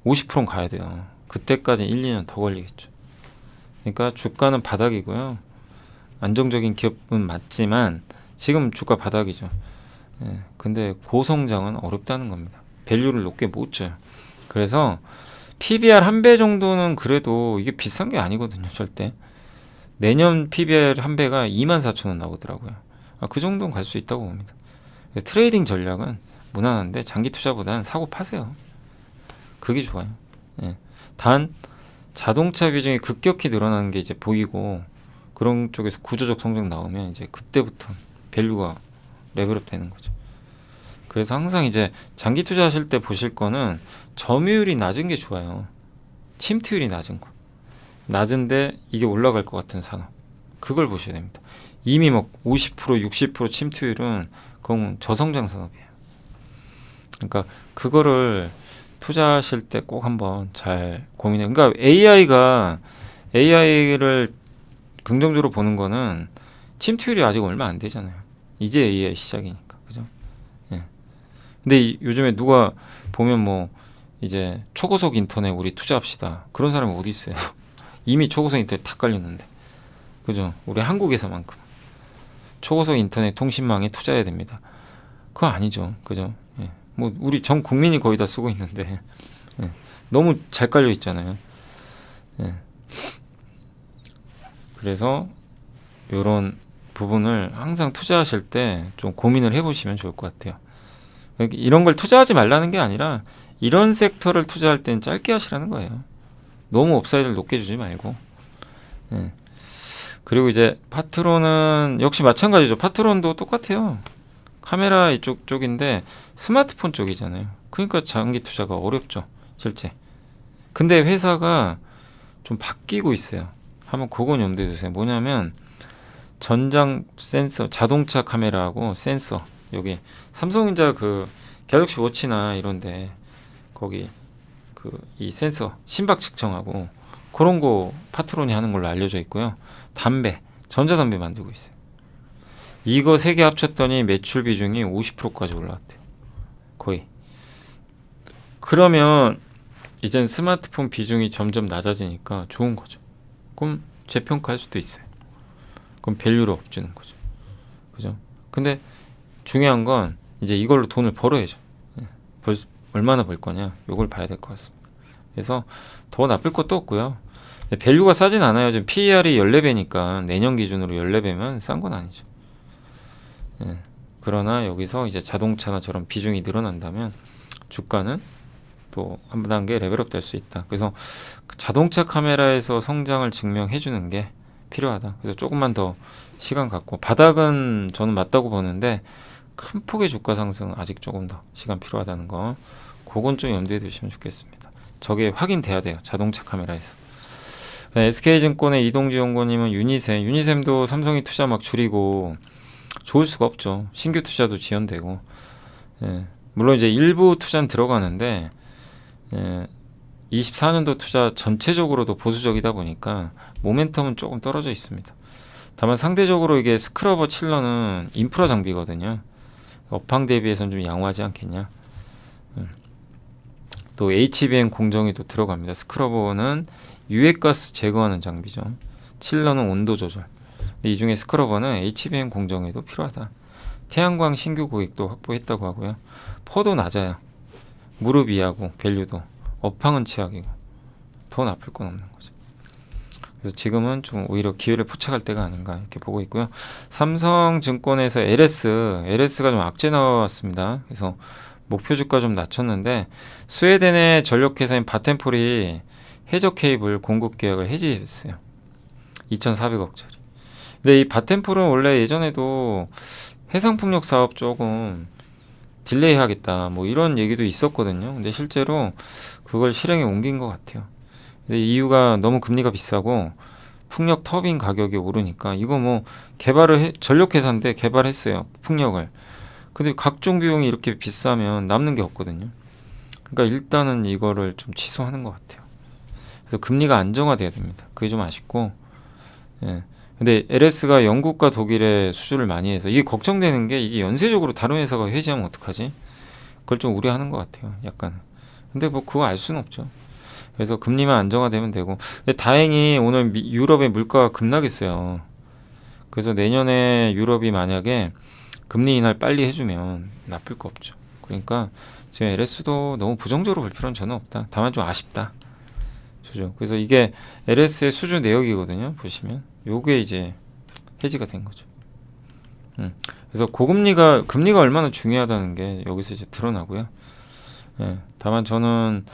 50%는 가야 돼요. 그때까지 1, 2년 더 걸리겠죠. 그러니까 주가는 바닥이고요. 안정적인 기업은 맞지만 지금 주가 바닥이죠. 근데 고성장은 어렵다는 겁니다. 밸류를 높게 못 줘요. 그래서 PBR 1배 정도는 그래도 이게 비싼 게 아니거든요. 절대. 내년 PBR 1배가 24,000원 나오더라고요. 그 정도는 갈 수 있다고 봅니다. 트레이딩 전략은 무난한데 장기 투자보다는 사고 파세요. 그게 좋아요. 단 자동차 비중이 급격히 늘어나는 게 이제 보이고 그런 쪽에서 구조적 성장 나오면 이제 그때부터 밸류가 레벨업 되는 거죠. 그래서 항상 이제 장기 투자하실 때 보실 거는 점유율이 낮은 게 좋아요. 침투율이 낮은 거. 낮은데 이게 올라갈 것 같은 산업. 그걸 보셔야 됩니다. 이미 막 50%, 60% 침투율은 그건 저성장 산업이에요. 그러니까 그거를 투자하실 때 꼭 한번 잘 고민해. 그러니까 AI를 긍정적으로 보는 거는 침투율이 아직 얼마 안 되잖아요. 이제 AI 시작이니까. 그죠? 근데 요즘에 누가 보면 뭐 이제 초고속 인터넷 우리 투자합시다. 그런 사람이 어디 있어요? 이미 초고속 인터넷 다 깔렸는데. 그죠? 우리 한국에서만큼 초고속 인터넷 통신망에 투자해야 됩니다. 그거 아니죠. 그죠? 뭐 우리 전 국민이 거의 다 쓰고 있는데 너무 잘 깔려 있잖아요. 그래서 이런 부분을 항상 투자하실 때 좀 고민을 해보시면 좋을 것 같아요. 이런 걸 투자하지 말라는 게 아니라 이런 섹터를 투자할 때는 짧게 하시라는 거예요. 너무 업사이드를 높게 주지 말고. 그리고 이제 파트론은 역시 마찬가지죠. 파트론도 똑같아요. 카메라 이쪽 쪽인데 스마트폰 쪽이잖아요. 그러니까 장기 투자가 어렵죠, 실제. 근데 회사가 좀 바뀌고 있어요. 한번 그건 염두에 두세요. 뭐냐면 전장 센서, 자동차 카메라하고 센서, 여기 삼성전자 그 갤럭시 워치나 이런데 거기 그 이 센서 심박 측정하고 그런 거 파트론이 하는 걸로 알려져 있고요. 담배, 전자담배 만들고 있어요. 이거 세 개 합쳤더니 매출 비중이 50%까지 올라왔대요. 거의. 그러면 이젠 스마트폰 비중이 점점 낮아지니까 좋은 거죠. 그럼 재평가할 수도 있어요. 그럼 밸류를 업주는 거죠. 그죠? 근데 중요한 건 이제 이걸로 돈을 벌어야죠. 얼마나 벌 거냐, 요걸 봐야 될 것 같습니다. 그래서 더 나쁠 것도 없고요. 밸류가 싸진 않아요. 지금 PER이 14배니까 내년 기준으로 14배면 싼 건 아니죠. 그러나 여기서 이제 자동차나 저런 비중이 늘어난다면 주가는 또 한 단계 레벨업 될 수 있다. 그래서 자동차 카메라에서 성장을 증명해 주는 게 필요하다. 그래서 조금만 더 시간 갖고, 바닥은 저는 맞다고 보는데 큰 폭의 주가 상승은 아직 조금 더 시간 필요하다는 거, 그건 좀 염두에 두시면 좋겠습니다. 저게 확인돼야 돼요, 자동차 카메라에서. SK증권의 이동주 연구원님은 유니셈도 삼성이 투자 막 줄이고 좋을 수가 없죠. 신규 투자도 지연되고, 물론 이제 일부 투자는 들어가는데 24년도 투자 전체적으로도 보수적이다 보니까 모멘텀은 조금 떨어져 있습니다. 다만 상대적으로 이게 스크러버 칠러는 인프라 장비거든요. 업황 대비해서는 좀 양호하지 않겠냐. 또 HBM 공정이 또 들어갑니다. 스크러버는 유해가스 제거하는 장비죠. 칠러는 온도 조절. 이 중에 스크러버는 HBM 공정에도 필요하다. 태양광 신규 고객도 확보했다고 하고요. 퍼도 낮아요. 무릎 이하고 밸류도. 업황은 최악이고 더 나쁠 건 없는 거죠. 그래서 지금은 좀 오히려 기회를 포착할 때가 아닌가 이렇게 보고 있고요. 삼성증권에서 LS가 좀 악재 나왔습니다. 그래서 목표 주가 좀 낮췄는데 스웨덴의 전력회사인 바텐폴이 해저 케이블 공급 계약을 해지했어요. 2,400억짜리. 근데 이 바텐폴은 원래 예전에도 해상풍력 사업 조금 딜레이 하겠다 뭐 이런 얘기도 있었거든요. 근데 실제로 그걸 실행에 옮긴 것 같아요. 근데 이유가 너무 금리가 비싸고 풍력 터빈 가격이 오르니까, 이거 뭐 전력회사인데 개발했어요, 풍력을. 근데 각종 비용이 이렇게 비싸면 남는 게 없거든요. 그러니까 일단은 이거를 좀 취소하는 것 같아요. 그래서 금리가 안정화돼야 됩니다. 그게 좀 아쉽고, 근데 LS가 영국과 독일에 수주를 많이 해서 이게 걱정되는 게, 이게 연쇄적으로 다른 회사가 해지하면 어떡하지? 그걸 좀 우려하는 것 같아요, 약간. 근데 뭐 그거 알 수는 없죠. 그래서 금리만 안정화되면 되고. 근데 다행히 오늘 유럽의 물가가 급락했어요. 그래서 내년에 유럽이 만약에 금리 인하를 빨리 해주면 나쁠 거 없죠. 그러니까 지금 LS도 너무 부정적으로 볼 필요는 저는 없다. 다만 좀 아쉽다. 그죠? 그래서 이게 LS의 수주 내역이거든요. 보시면 요게 이제 해지가 된 거죠. 그래서 금리가 얼마나 중요하다는 게 여기서 이제 드러나고요. 다만 저는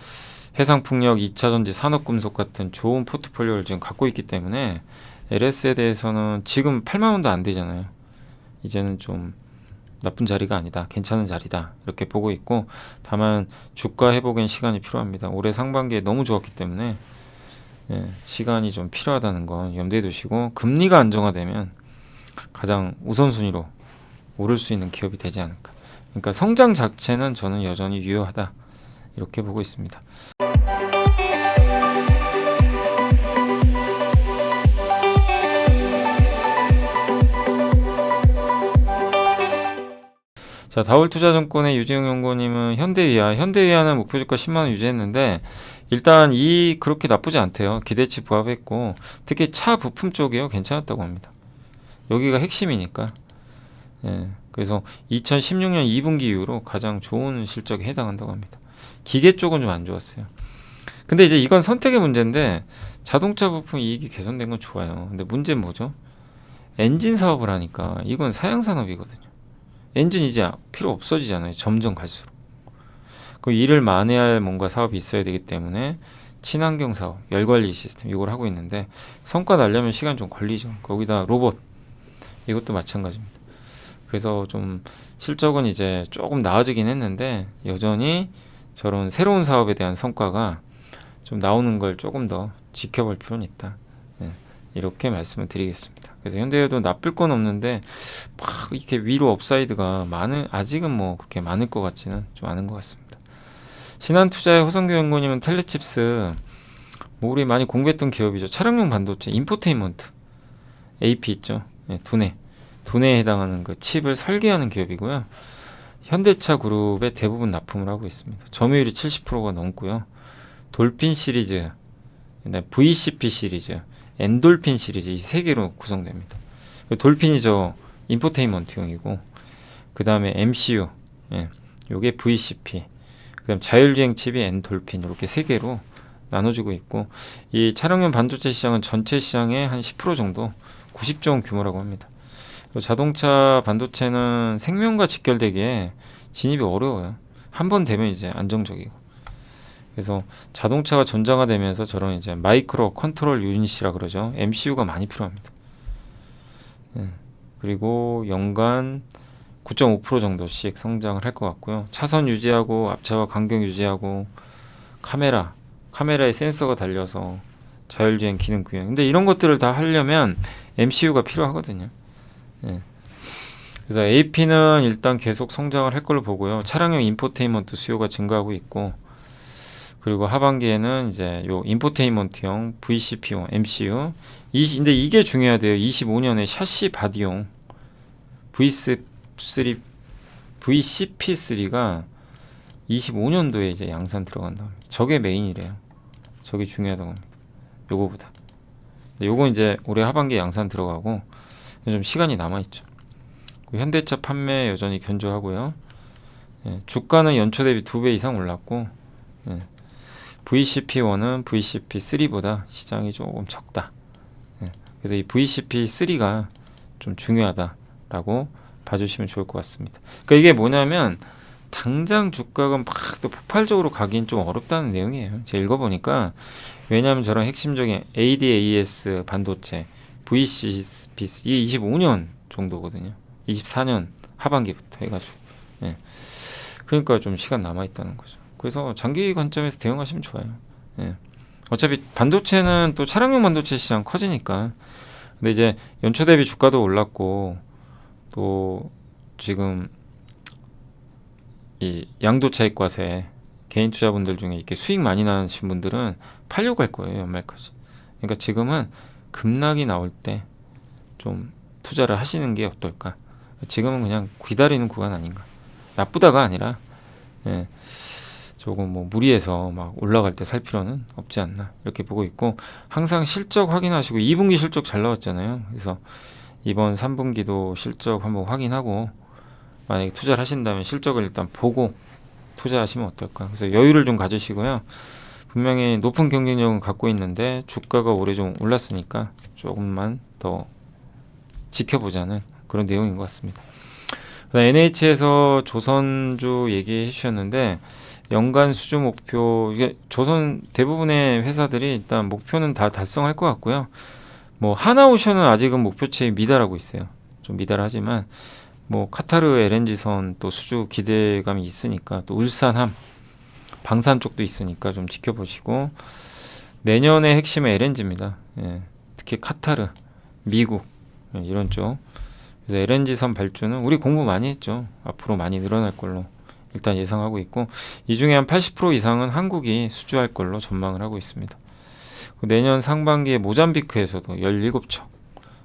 해상풍력, 2차전지, 산업금속 같은 좋은 포트폴리오를 지금 갖고 있기 때문에 LS에 대해서는 지금 8만 원도 안 되잖아요. 이제는 좀 나쁜 자리가 아니다, 괜찮은 자리다 이렇게 보고 있고, 다만 주가 회복엔 시간이 필요합니다. 올해 상반기에 너무 좋았기 때문에 시간이 좀 필요하다는 건 염두에 두시고, 금리가 안정화되면 가장 우선순위로 오를 수 있는 기업이 되지 않을까. 그러니까 성장 자체는 저는 여전히 유효하다 이렇게 보고 있습니다. 자, 다올투자증권의 유지영 연구원님은 현대위아는 목표주가 10만원 유지했는데 일단 그렇게 나쁘지 않대요. 기대치 부합했고 특히 차 부품 쪽이요 괜찮았다고 합니다. 여기가 핵심이니까. 그래서 2016년 2분기 이후로 가장 좋은 실적에 해당한다고 합니다. 기계 쪽은 좀 안 좋았어요. 근데 이제 이건 선택의 문제인데, 자동차 부품 이익이 개선된 건 좋아요. 근데 문제는 뭐죠? 엔진 사업을 하니까 이건 사양 산업이거든요. 엔진 이제 필요 없어지잖아요, 점점 갈수록. 그 일을 만회할 뭔가 사업이 있어야 되기 때문에 친환경 사업, 열관리 시스템 이걸 하고 있는데 성과 나려면 시간 좀 걸리죠. 거기다 로봇, 이것도 마찬가지입니다. 그래서 좀 실적은 이제 조금 나아지긴 했는데 여전히 저런 새로운 사업에 대한 성과가 좀 나오는 걸 조금 더 지켜볼 필요는 있다. 예, 이렇게 말씀을 드리겠습니다. 그래서 현대에도 나쁠 건 없는데 막 이렇게 위로 업사이드가 아직은 뭐 그렇게 많을 것 같지는 좀 않은 것 같습니다. 신한투자의 허성규 연구님은 텔레칩스, 뭐 우리 많이 공부했던 기업이죠. 차량용 반도체, 인포테인먼트, AP 있죠. 예, 두뇌에 해당하는 그 칩을 설계하는 기업이고요. 현대차 그룹에 대부분 납품을 하고 있습니다. 점유율이 70%가 넘고요. 돌핀 시리즈, VCP 시리즈, 엔돌핀 시리즈 이 세 개로 구성됩니다. 돌핀이 저 인포테인먼트용이고, 그 다음에 MCU, 예, 요게 VCP, 그 다음 자율주행 칩이 엔돌핀, 이렇게 세 개로 나눠지고 있고, 이 차량용 반도체 시장은 전체 시장의 한 10% 정도, 90조 원 규모라고 합니다. 자동차 반도체는 생명과 직결되기에 진입이 어려워요. 한 번 되면 이제 안정적이고. 그래서 자동차가 전장화되면서 저런 이제 마이크로 컨트롤 유닛이라 그러죠. MCU가 많이 필요합니다. 그리고 연간 9.5% 정도씩 성장을 할 것 같고요. 차선 유지하고 앞차와 간격 유지하고 카메라에 센서가 달려서 자율주행 기능 구현. 근데 이런 것들을 다 하려면 MCU가 필요하거든요. 예. 그래서 AP는 일단 계속 성장을 할 걸로 보고요. 차량용 인포테인먼트 수요가 증가하고 있고, 그리고 하반기에는 이제 요 인포테인먼트용 VCP용 MCU, 근데 이게 중요하대요. 25년에 샤시 바디용 VCP3가 25년도에 이제 양산 들어간다. 저게 메인이래요. 저게 중요하다고 합니다. 요거보다. 요거 이제 올해 하반기에 양산 들어가고 좀 시간이 남아있죠. 현대차 판매 여전히 견조하고요. 예, 주가는 연초 대비 2배 이상 올랐고, 예, VCP1은 VCP3보다 시장이 조금 적다. 예, 그래서 이 VCP3가 좀 중요하다라고 봐주시면 좋을 것 같습니다. 그러니까 이게 뭐냐면 당장 주가가 막 또 폭발적으로 가긴 좀 어렵다는 내용이에요. 제가 읽어보니까. 왜냐하면 저런 핵심적인 ADAS 반도체 VCP 이 25년 정도거든요. 24년 하반기부터 해가지고. 예. 그러니까 좀 시간 남아있다는 거죠. 그래서 장기 관점에서 대응하시면 좋아요. 예. 어차피 반도체는 또 차량용 반도체 시장 커지니까. 근데 이제 연초 대비 주가도 올랐고, 또 지금 이 양도차익과세 개인 투자분들 중에 이렇게 수익 많이 나신 분들은 팔려고 할 거예요, 연말까지. 그러니까 지금은 급락이 나올 때 좀 투자를 하시는 게 어떨까. 지금은 그냥 기다리는 구간 아닌가. 나쁘다가 아니라, 예, 조금 뭐 무리해서 막 올라갈 때 살 필요는 없지 않나, 이렇게 보고 있고, 항상 실적 확인하시고 2분기 실적 잘 나왔잖아요. 그래서 이번 3분기도 실적 한번 확인하고, 만약에 투자를 하신다면 실적을 일단 보고 투자하시면 어떨까. 그래서 여유를 좀 가지시고요. 분명히 높은 경쟁력은 갖고 있는데 주가가 올해 좀 올랐으니까 조금만 더 지켜보자는 그런 내용인 것 같습니다. NH에서 조선주 얘기해 주셨는데, 연간 수주 목표, 이게 조선 대부분의 회사들이 일단 목표는 다 달성할 것 같고요. 뭐 하나오션은 아직은 목표치에 미달하고 있어요. 좀 미달하지만 뭐 카타르 LNG선 또 수주 기대감이 있으니까, 또 울산함, 방산 쪽도 있으니까 좀 지켜보시고, 내년의 핵심은 LNG입니다. 예, 특히 카타르, 미국, 예, 이런 쪽. 그래서 LNG선 발주는 우리 공부 많이 했죠. 앞으로 많이 늘어날 걸로 일단 예상하고 있고, 이 중에 한 80% 이상은 한국이 수주할 걸로 전망을 하고 있습니다. 내년 상반기에 모잠비크에서도 17척,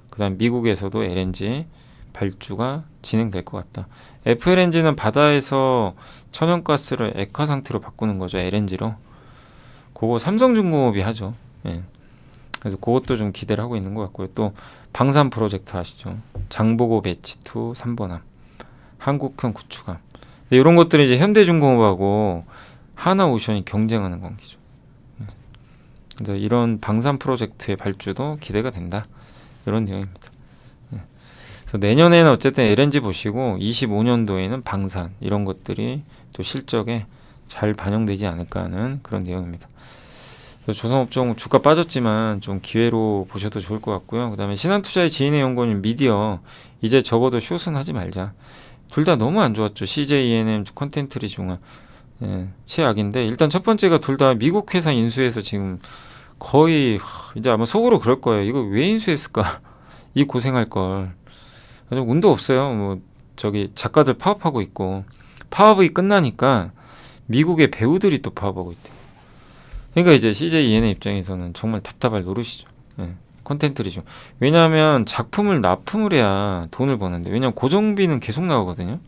그 다음 미국에서도 LNG 발주가 진행될 것 같다. FLNG는 바다에서 천연가스를 액화 상태로 바꾸는 거죠. LNG로. 그거 삼성중공업이 하죠. 예. 그래서 그것도 좀 기대를 하고 있는 것 같고요. 또 방산 프로젝트 아시죠? 장보고 배치2 3번함, 한국형 구축함. 이런 것들이 이제 현대중공업하고 하나오션이 경쟁하는 관계죠. 그래서 이런 방산 프로젝트의 발주도 기대가 된다. 이런 내용입니다. 그래서 내년에는 어쨌든 LNG 보시고 25년도에는 방산, 이런 것들이 또 실적에 잘 반영되지 않을까 하는 그런 내용입니다. 그래서 조선업종 주가 빠졌지만 좀 기회로 보셔도 좋을 것 같고요. 그다음에 신한투자의 지인의 연구원 미디어 이제 적어도 숏은 하지 말자. 둘 다 너무 안 좋았죠. CJ ENM 컨텐트리 중앙 최악인데 일단 첫 번째가 둘 다 미국 회사 인수해서 지금 거의 이제 아마 속으로 그럴 거예요. 이거 왜 인수했을까? 이 고생할 걸. 좀 운도 없어요. 뭐 저기 작가들 파업하고 있고 파업이 끝나니까 미국의 배우들이 또 파업하고 있대. 그러니까 이제 CJ ENM 입장에서는 정말 답답할 노릇이죠. 컨텐츠죠. 왜냐하면 작품을 납품을 해야 돈을 버는데 왜냐하면 고정비는 계속 나가거든요.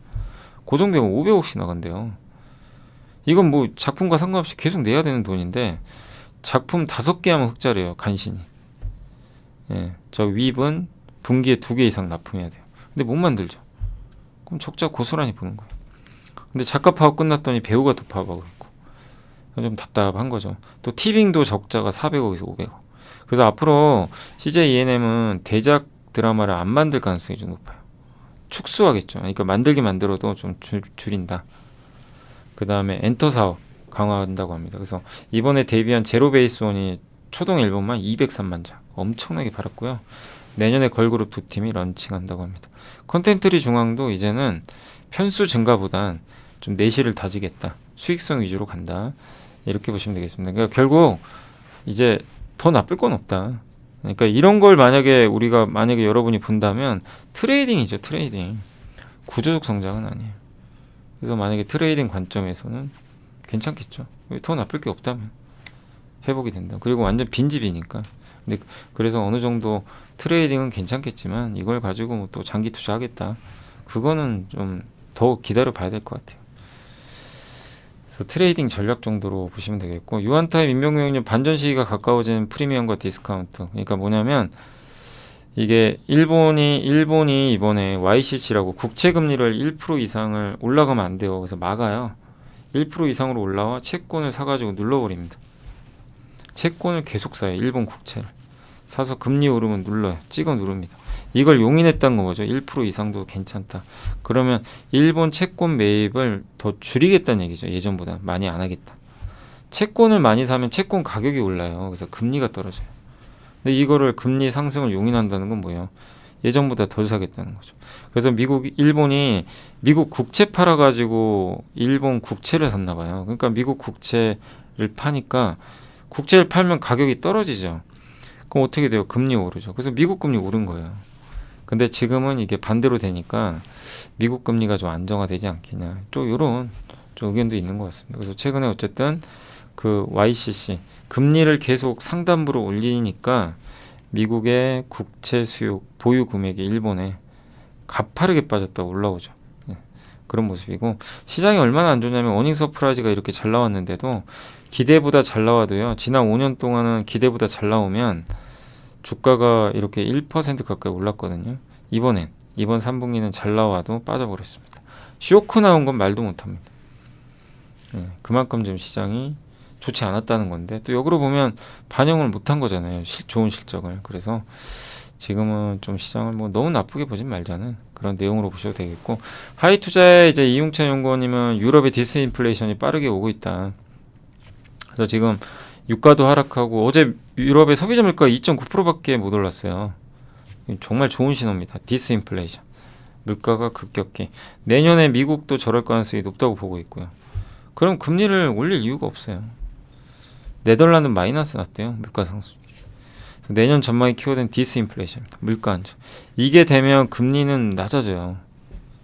고정비가 500억씩 나간대요. 이건 뭐 작품과 상관없이 계속 내야 되는 돈인데 작품 5개 하면 흑자래요. 간신히. 저 윗은 분기에 2개 이상 납품해야 돼요. 근데 못 만들죠. 그럼 적자 고스란히 보는 거예요. 근데 작가 파업 끝났더니 배우가 또 파업하고 있고 좀 답답한 거죠. 또 티빙도 적자가 400억에서 500억. 그래서 앞으로 CJ ENM은 대작 드라마를 안 만들 가능성이 좀 높아요. 축소하겠죠. 그러니까 만들긴 만들어도 좀 줄인다. 그 다음에 엔터 사업 강화한다고 합니다. 그래서 이번에 데뷔한 제로 베이스 원이 초동 앨범만 203만 장 엄청나게 팔았고요. 내년에 걸그룹 2팀이 런칭한다고 합니다. 컨텐츠리 중앙도 이제는 편수 증가보단 좀 내실을 다지겠다. 수익성 위주로 간다. 이렇게 보시면 되겠습니다. 그러니까 결국 이제 더 나쁠 건 없다. 그러니까 이런 걸 만약에 여러분이 본다면 트레이딩이죠. 트레이딩. 구조적 성장은 아니에요. 그래서 만약에 트레이딩 관점에서는 괜찮겠죠. 더 나쁠 게 없다면 회복이 된다. 그리고 완전 빈집이니까. 근데 그래서 어느 정도 트레이딩은 괜찮겠지만 이걸 가지고 뭐 또 장기 투자하겠다. 그거는 좀 더 기다려 봐야 될 것 같아요. 그래서 트레이딩 전략 정도로 보시면 되겠고 유한타임 인명명령 반전 시기가 가까워진 프리미엄과 디스카운트. 그러니까 뭐냐면 이게 일본이 이번에 YCC라고 국채 금리를 1% 이상을 올라가면 안 돼요. 그래서 막아요. 1% 이상으로 올라와 채권을 사가지고 눌러버립니다. 채권을 계속 사요. 일본 국채를 사서 금리 오르면 눌러요. 찍어 누릅니다. 이걸 용인했다는 거죠. 1% 이상도 괜찮다. 그러면 일본 채권 매입을 더 줄이겠다는 얘기죠. 예전보다 많이 안 하겠다. 채권을 많이 사면 채권 가격이 올라요. 그래서 금리가 떨어져요. 근데 이거를 금리 상승을 용인한다는 건 뭐예요? 예전보다 덜 사겠다는 거죠. 그래서 일본이 미국 국채 팔아가지고 일본 국채를 샀나 봐요. 그러니까 미국 국채를 파니까 국채를 팔면 가격이 떨어지죠. 그럼 어떻게 돼요? 금리 오르죠. 그래서 미국 금리 오른 거예요. 근데 지금은 이게 반대로 되니까 미국 금리가 좀 안정화되지 않겠냐. 또 이런 의견도 있는 것 같습니다. 그래서 최근에 어쨌든 그 YCC 금리를 계속 상단부로 올리니까 미국의 국채 수요 보유 금액이 일본에 가파르게 빠졌다 올라오죠. 그런 모습이고 시장이 얼마나 안 좋냐면 어닝 서프라이즈가 이렇게 잘 나왔는데도 기대보다 잘 나와도요. 지난 5년 동안은 기대보다 잘 나오면 주가가 이렇게 1% 가까이 올랐거든요. 이번 3분기는 잘 나와도 빠져버렸습니다. 쇼크 나온 건 말도 못합니다. 그만큼 좀 시장이 좋지 않았다는 건데 또 역으로 보면 반영을 못한 거잖아요. 좋은 실적을. 그래서 지금은 좀 시장을 뭐 너무 나쁘게 보진 말자는 그런 내용으로 보셔도 되겠고 하이 투자의 이제 이용찬 연구원님은 유럽의 디스인플레이션이 빠르게 오고 있다. 그래서 지금 유가도 하락하고 어제 유럽의 소비자 물가가 2.9%밖에 못 올랐어요. 정말 좋은 신호입니다. 디스인플레이션. 물가가 급격히. 내년에 미국도 저럴 가능성이 높다고 보고 있고요. 그럼 금리를 올릴 이유가 없어요. 네덜란드 마이너스 났대요. 물가 상승. 내년 전망이 키워드는 디스인플레이션입니다. 물가 안정. 이게 되면 금리는 낮아져요.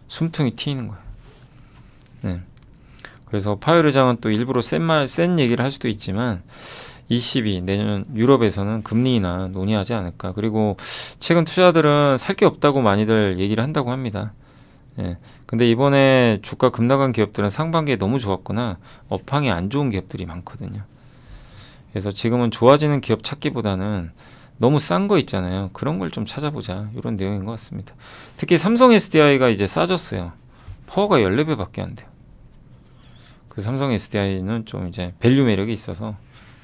숨통이 트이는 거예요. 네. 그래서 파웰 의장은 또 일부러 센 얘기를 할 수도 있지만 ECB 내년 유럽에서는 금리 인하 논의하지 않을까. 그리고 최근 투자들은 살 게 없다고 많이들 얘기를 한다고 합니다. 근데 이번에 주가 급락한 기업들은 상반기에 너무 좋았거나 업황이 안 좋은 기업들이 많거든요. 그래서 지금은 좋아지는 기업 찾기보다는 너무 싼 거 있잖아요. 그런 걸 좀 찾아보자. 이런 내용인 것 같습니다. 특히 삼성 SDI가 이제 싸졌어요. 퍼가 14배밖에 안 돼요. 그 삼성 SDI는 좀 이제 밸류 매력이 있어서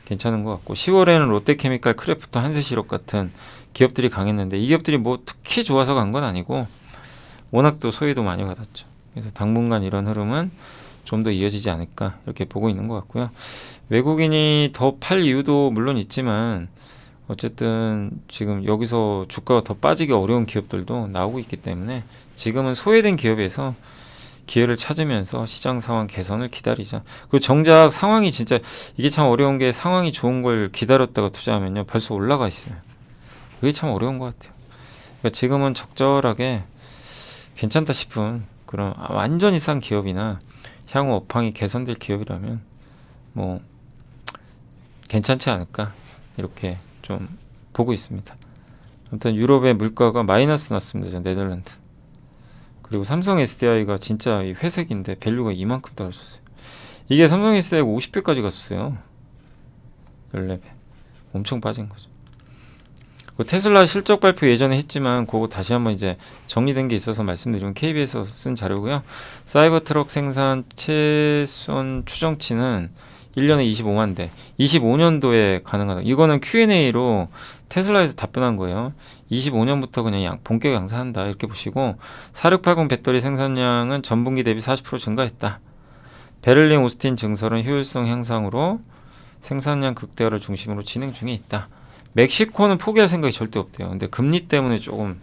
괜찮은 것 같고 10월에는 롯데케미칼, 크래프톤, 한세시럽 같은 기업들이 강했는데 이 기업들이 뭐 특히 좋아서 간 건 아니고 워낙 또 소외도 많이 받았죠. 그래서 당분간 이런 흐름은 좀 더 이어지지 않을까 이렇게 보고 있는 것 같고요. 외국인이 더 팔 이유도 물론 있지만 어쨌든 지금 여기서 주가가 더 빠지기 어려운 기업들도 나오고 있기 때문에 지금은 소외된 기업에서 기회를 찾으면서 시장 상황 개선을 기다리자. 그 정작 상황이 진짜 이게 참 어려운 게 상황이 좋은 걸 기다렸다가 투자하면요 벌써 올라가 있어요. 그게 참 어려운 것 같아요. 그러니까 지금은 적절하게 괜찮다 싶은 그런 완전히 싼 기업이나 향후 업황이 개선될 기업이라면 뭐 괜찮지 않을까 이렇게 좀 보고 있습니다. 아무튼 유럽의 물가가 마이너스 났습니다. 네덜란드. 그리고 삼성 SDI가 진짜 이 회색인데 밸류가 이만큼 떨어졌어요. 이게 삼성 SDI가 50배까지 갔었어요. 14배. 엄청 빠진 거죠. 그 테슬라 실적 발표 예전에 했지만 그거 다시 한번 이제 정리된 게 있어서 말씀드리면 KB에서 쓴 자료고요. 사이버 트럭 생산 최선 추정치는 1년에 25만 대, 25년도에 가능하다. 이거는 Q&A로 테슬라에서 답변한 거예요. 25년부터 그냥 본격 양산한다 이렇게 보시고 4680 배터리 생산량은 전분기 대비 40% 증가했다. 베를린 오스틴 증설은 효율성 향상으로 생산량 극대화를 중심으로 진행 중에 있다. 멕시코는 포기할 생각이 절대 없대요. 근데 금리 때문에 조금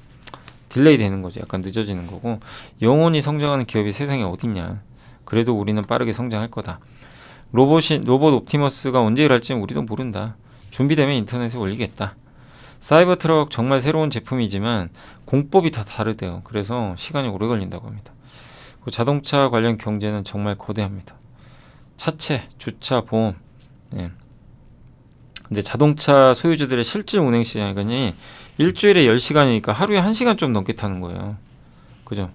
딜레이 되는 거죠. 약간 늦어지는 거고 영원히 성장하는 기업이 세상에 어딨냐. 그래도 우리는 빠르게 성장할 거다. 로봇 옵티머스가 언제 일할지는 우리도 모른다. 준비되면 인터넷에 올리겠다. 사이버 트럭 정말 새로운 제품이지만 공법이 다 다르대요. 그래서 시간이 오래 걸린다고 합니다. 자동차 관련 경제는 정말 거대합니다. 차체, 주차, 보험. 네. 근데 자동차 소유주들의 실질 운행 시간이 일주일에 10시간이니까 하루에 1시간 좀 넘게 타는 거예요. 그죠?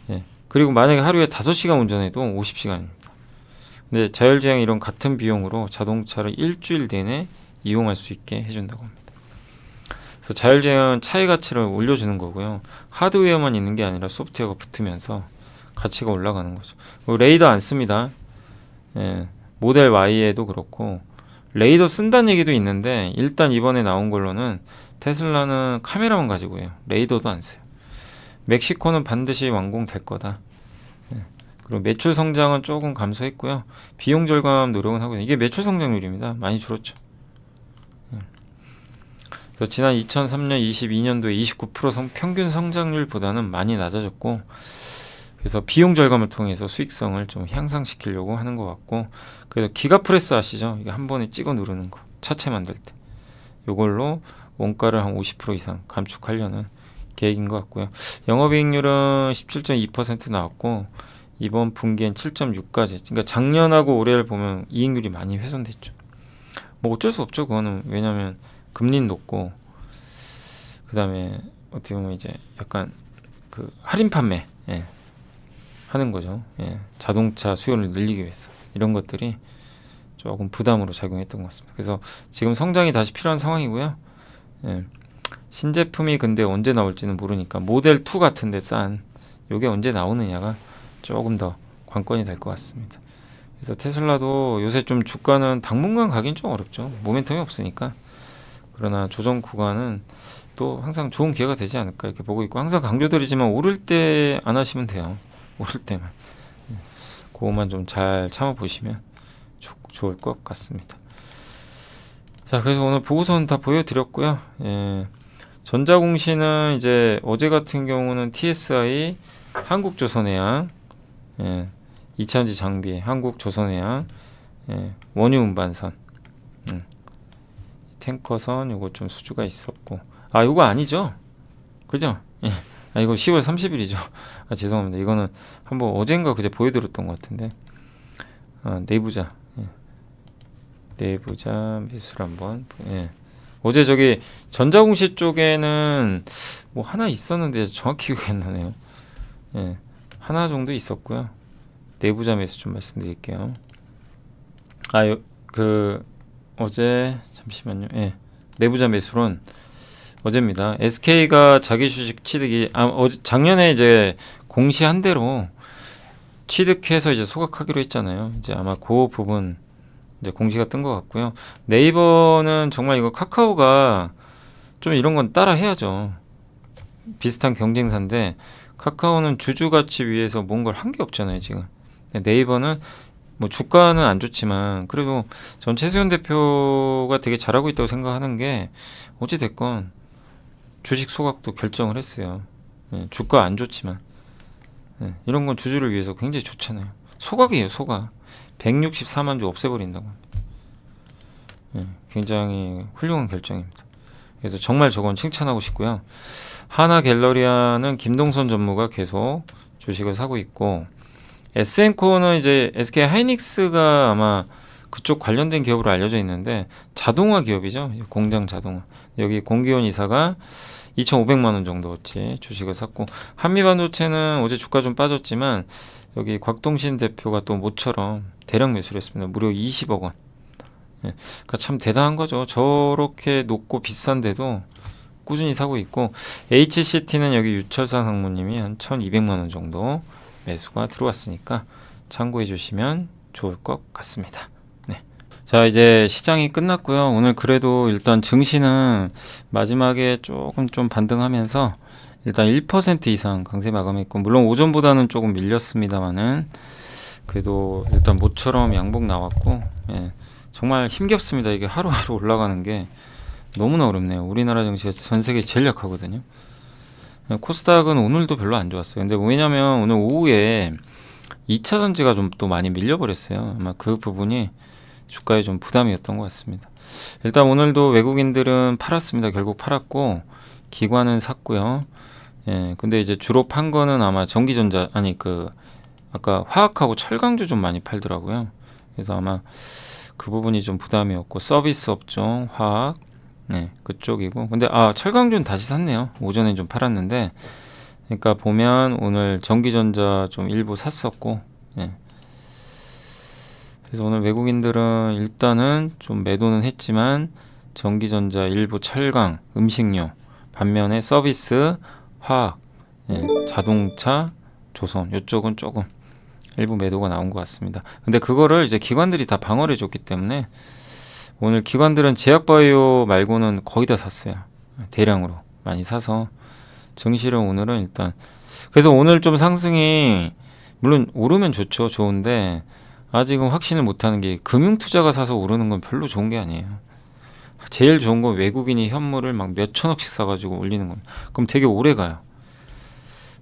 예. 그리고 만약에 하루에 5시간 운전해도 50시간입니다. 근데 자율주행 이런 같은 비용으로 자동차를 일주일 내내 이용할 수 있게 해준다고 합니다. 그래서 자율주행은 차의 가치를 올려주는 거고요. 하드웨어만 있는 게 아니라 소프트웨어가 붙으면서 가치가 올라가는 거죠. 레이더 안 씁니다. 예. 모델 Y에도 그렇고 레이더 쓴다는 얘기도 있는데 일단 이번에 나온 걸로는 테슬라는 카메라만 가지고 해요. 레이더도 안 써요. 멕시코는 반드시 완공될 거다. 네. 그리고 매출 성장은 조금 감소했고요. 비용 절감 노력은 하고 있어요. 이게 매출 성장률입니다. 많이 줄었죠. 네. 그래서 지난 2003년, 22년도에 29% 평균 성장률보다는 많이 낮아졌고 그래서 비용 절감을 통해서 수익성을 좀 향상시키려고 하는 것 같고 그래서 기가프레스 아시죠? 이게 한 번에 찍어 누르는 거 차체 만들 때 이걸로 원가를 한 50% 이상 감축하려는 계획인 것 같고요. 영업이익률은 17.2% 나왔고 이번 분기엔 7.6까지 그러니까 작년하고 올해를 보면 이익률이 많이 훼손됐죠. 뭐 어쩔 수 없죠. 그거는 왜냐하면 금리는 높고 그 다음에 어떻게 보면 이제 약간 그 할인 판매 예. 하는 거죠. 예, 자동차 수요를 늘리기 위해서 이런 것들이 조금 부담으로 작용했던 것 같습니다. 그래서 지금 성장이 다시 필요한 상황이고요. 예, 신제품이 근데 언제 나올지는 모르니까 모델 2 같은데 싼 요게 언제 나오느냐가 조금 더 관건이 될 것 같습니다. 그래서 테슬라도 요새 좀 주가는 당분간 가긴 좀 어렵죠. 모멘텀이 없으니까. 그러나 조정 구간은 또 항상 좋은 기회가 되지 않을까 이렇게 보고 있고 항상 강조드리지만 오를 때 안 하시면 돼요. 오를 때만 그거만 좀 잘 참아보시면 좋을 것 같습니다. 자, 그래서 오늘 보고서는 다 보여드렸고요. 예, 전자공시는 이제 어제 같은 경우는 TSI, 한국조선해양, 예, 2차전지 장비, 한국조선해양, 예, 원유운반선, 탱커선 요거 좀 수주가 있었고 요거 아니죠? 그죠? 예. 이거 10월 30일이죠. 죄송합니다. 이거는 한번 어젠가 그제 보여드렸던 것 같은데 내부자 예. 내부자 미술 한번 예. 어제 저기 전자공시 쪽에는 뭐 하나 있었는데 정확히 기억이 안 나네요. 예. 하나 정도 있었고요. 내부자 매수 좀 말씀드릴게요. 어제 잠시만요. 예. 내부자 매수론 어제입니다. SK가 자기 주식 취득이 작년에 이제 공시한 대로 취득해서 이제 소각하기로 했잖아요. 이제 아마 그 부분 이제 공시가 뜬 것 같고요. 네이버는 정말 이거 카카오가 좀 이런 건 따라 해야죠. 비슷한 경쟁사인데 카카오는 주주 가치 위해서 뭔가를 한 게 없잖아요, 지금. 네이버는 뭐 주가는 안 좋지만 그래도 전 최수현 대표가 되게 잘하고 있다고 생각하는 게 어찌 됐건 주식 소각도 결정을 했어요. 주가 안 좋지만 이런 건 주주를 위해서 굉장히 좋잖아요. 소각이에요, 소각. 164만 주 없애버린다고. 굉장히 훌륭한 결정입니다. 그래서 정말 저건 칭찬하고 싶고요. 하나 갤러리아는 김동선 전무가 계속 주식을 사고 있고, SN코는 이제 SK 하이닉스가 아마 그쪽 관련된 기업으로 알려져 있는데 자동화 기업이죠. 공장 자동화. 여기 공기원 이사가 2,500만 원 정도치 주식을 샀고, 한미반도체는 어제 주가 좀 빠졌지만 여기 곽동신 대표가 또 모처럼 대량 매수를 했습니다. 무려 20억 원. 그러니까 참 대단한 거죠. 저렇게 높고 비싼데도 꾸준히 사고 있고, HCT는 여기 유철상 상무님이 한 1,200만 원 정도 매수가 들어왔으니까 참고해 주시면 좋을 것 같습니다. 네. 자, 이제 시장이 끝났고요. 오늘 그래도 일단 증시는 마지막에 조금 좀 반등하면서 일단 1% 이상 강세 마감했고, 물론 오전보다는 조금 밀렸습니다만은 그래도 일단 모처럼 양봉 나왔고, 정말 힘겹습니다. 이게 하루하루 올라가는 게 너무나 어렵네요. 우리나라 증시가 전 세계 제일 약하거든요. 코스닥은 오늘도 별로 안 좋았어요. 근데 왜냐면 오늘 오후에 2차 전지가 좀 또 많이 밀려버렸어요. 아마 그 부분이 주가에 좀 부담이었던 것 같습니다. 일단 오늘도 외국인들은 팔았습니다. 결국 팔았고, 기관은 샀고요. 근데 이제 주로 판 거는 아마 전기전자, 아니 아까 화학하고 철강주 좀 많이 팔더라고요. 그래서 아마 그 부분이 좀 부담이었고, 서비스 업종, 화학, 그쪽이고. 근데 철강주는 다시 샀네요. 오전에 좀 팔았는데, 그러니까 보면 오늘 전기전자 좀 일부 샀었고, 그래서 오늘 외국인들은 일단은 좀 매도는 했지만 전기전자, 일부 철강, 음식료, 반면에 서비스, 화학, 자동차, 조선 이쪽은 조금 일부 매도가 나온 것 같습니다. 근데 그거를 이제 기관들이 다 방어를 해줬기 때문에 오늘 기관들은 제약바이오 말고는 거의 다 샀어요. 대량으로 많이 사서 증시를 오늘은 일단, 그래서 오늘 좀 상승이 물론 오르면 좋죠. 좋은데 아직은 확신을 못하는 게, 금융투자가 사서 오르는 건 별로 좋은 게 아니에요. 제일 좋은 건 외국인이 현물을 막 몇 천억씩 사가지고 올리는 겁니다. 그럼 되게 오래 가요.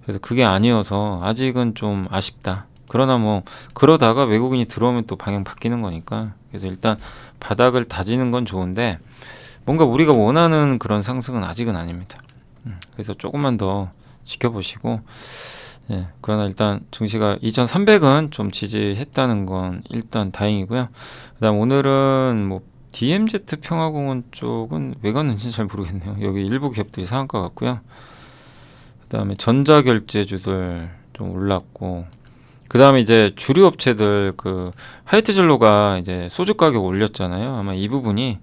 그래서 그게 아니어서 아직은 좀 아쉽다. 그러나 뭐 그러다가 외국인이 들어오면 또 방향 바뀌는 거니까, 그래서 일단 바닥을 다지는 건 좋은데 뭔가 우리가 원하는 그런 상승은 아직은 아닙니다. 그래서 조금만 더 지켜보시고, 그러나 일단 증시가 2300은 좀 지지했다는 건 일단 다행이고요. 그다음 오늘은 뭐 DMZ 평화공원 쪽은 왜 갔는지 잘 모르겠네요. 여기 일부 기업들이 상한가 같고요. 그다음에 전자결제주들 좀 올랐고, 그다음에 이제 주류 업체들 하이트젤로가 이제 소주 가격 올렸잖아요. 아마 이 부분이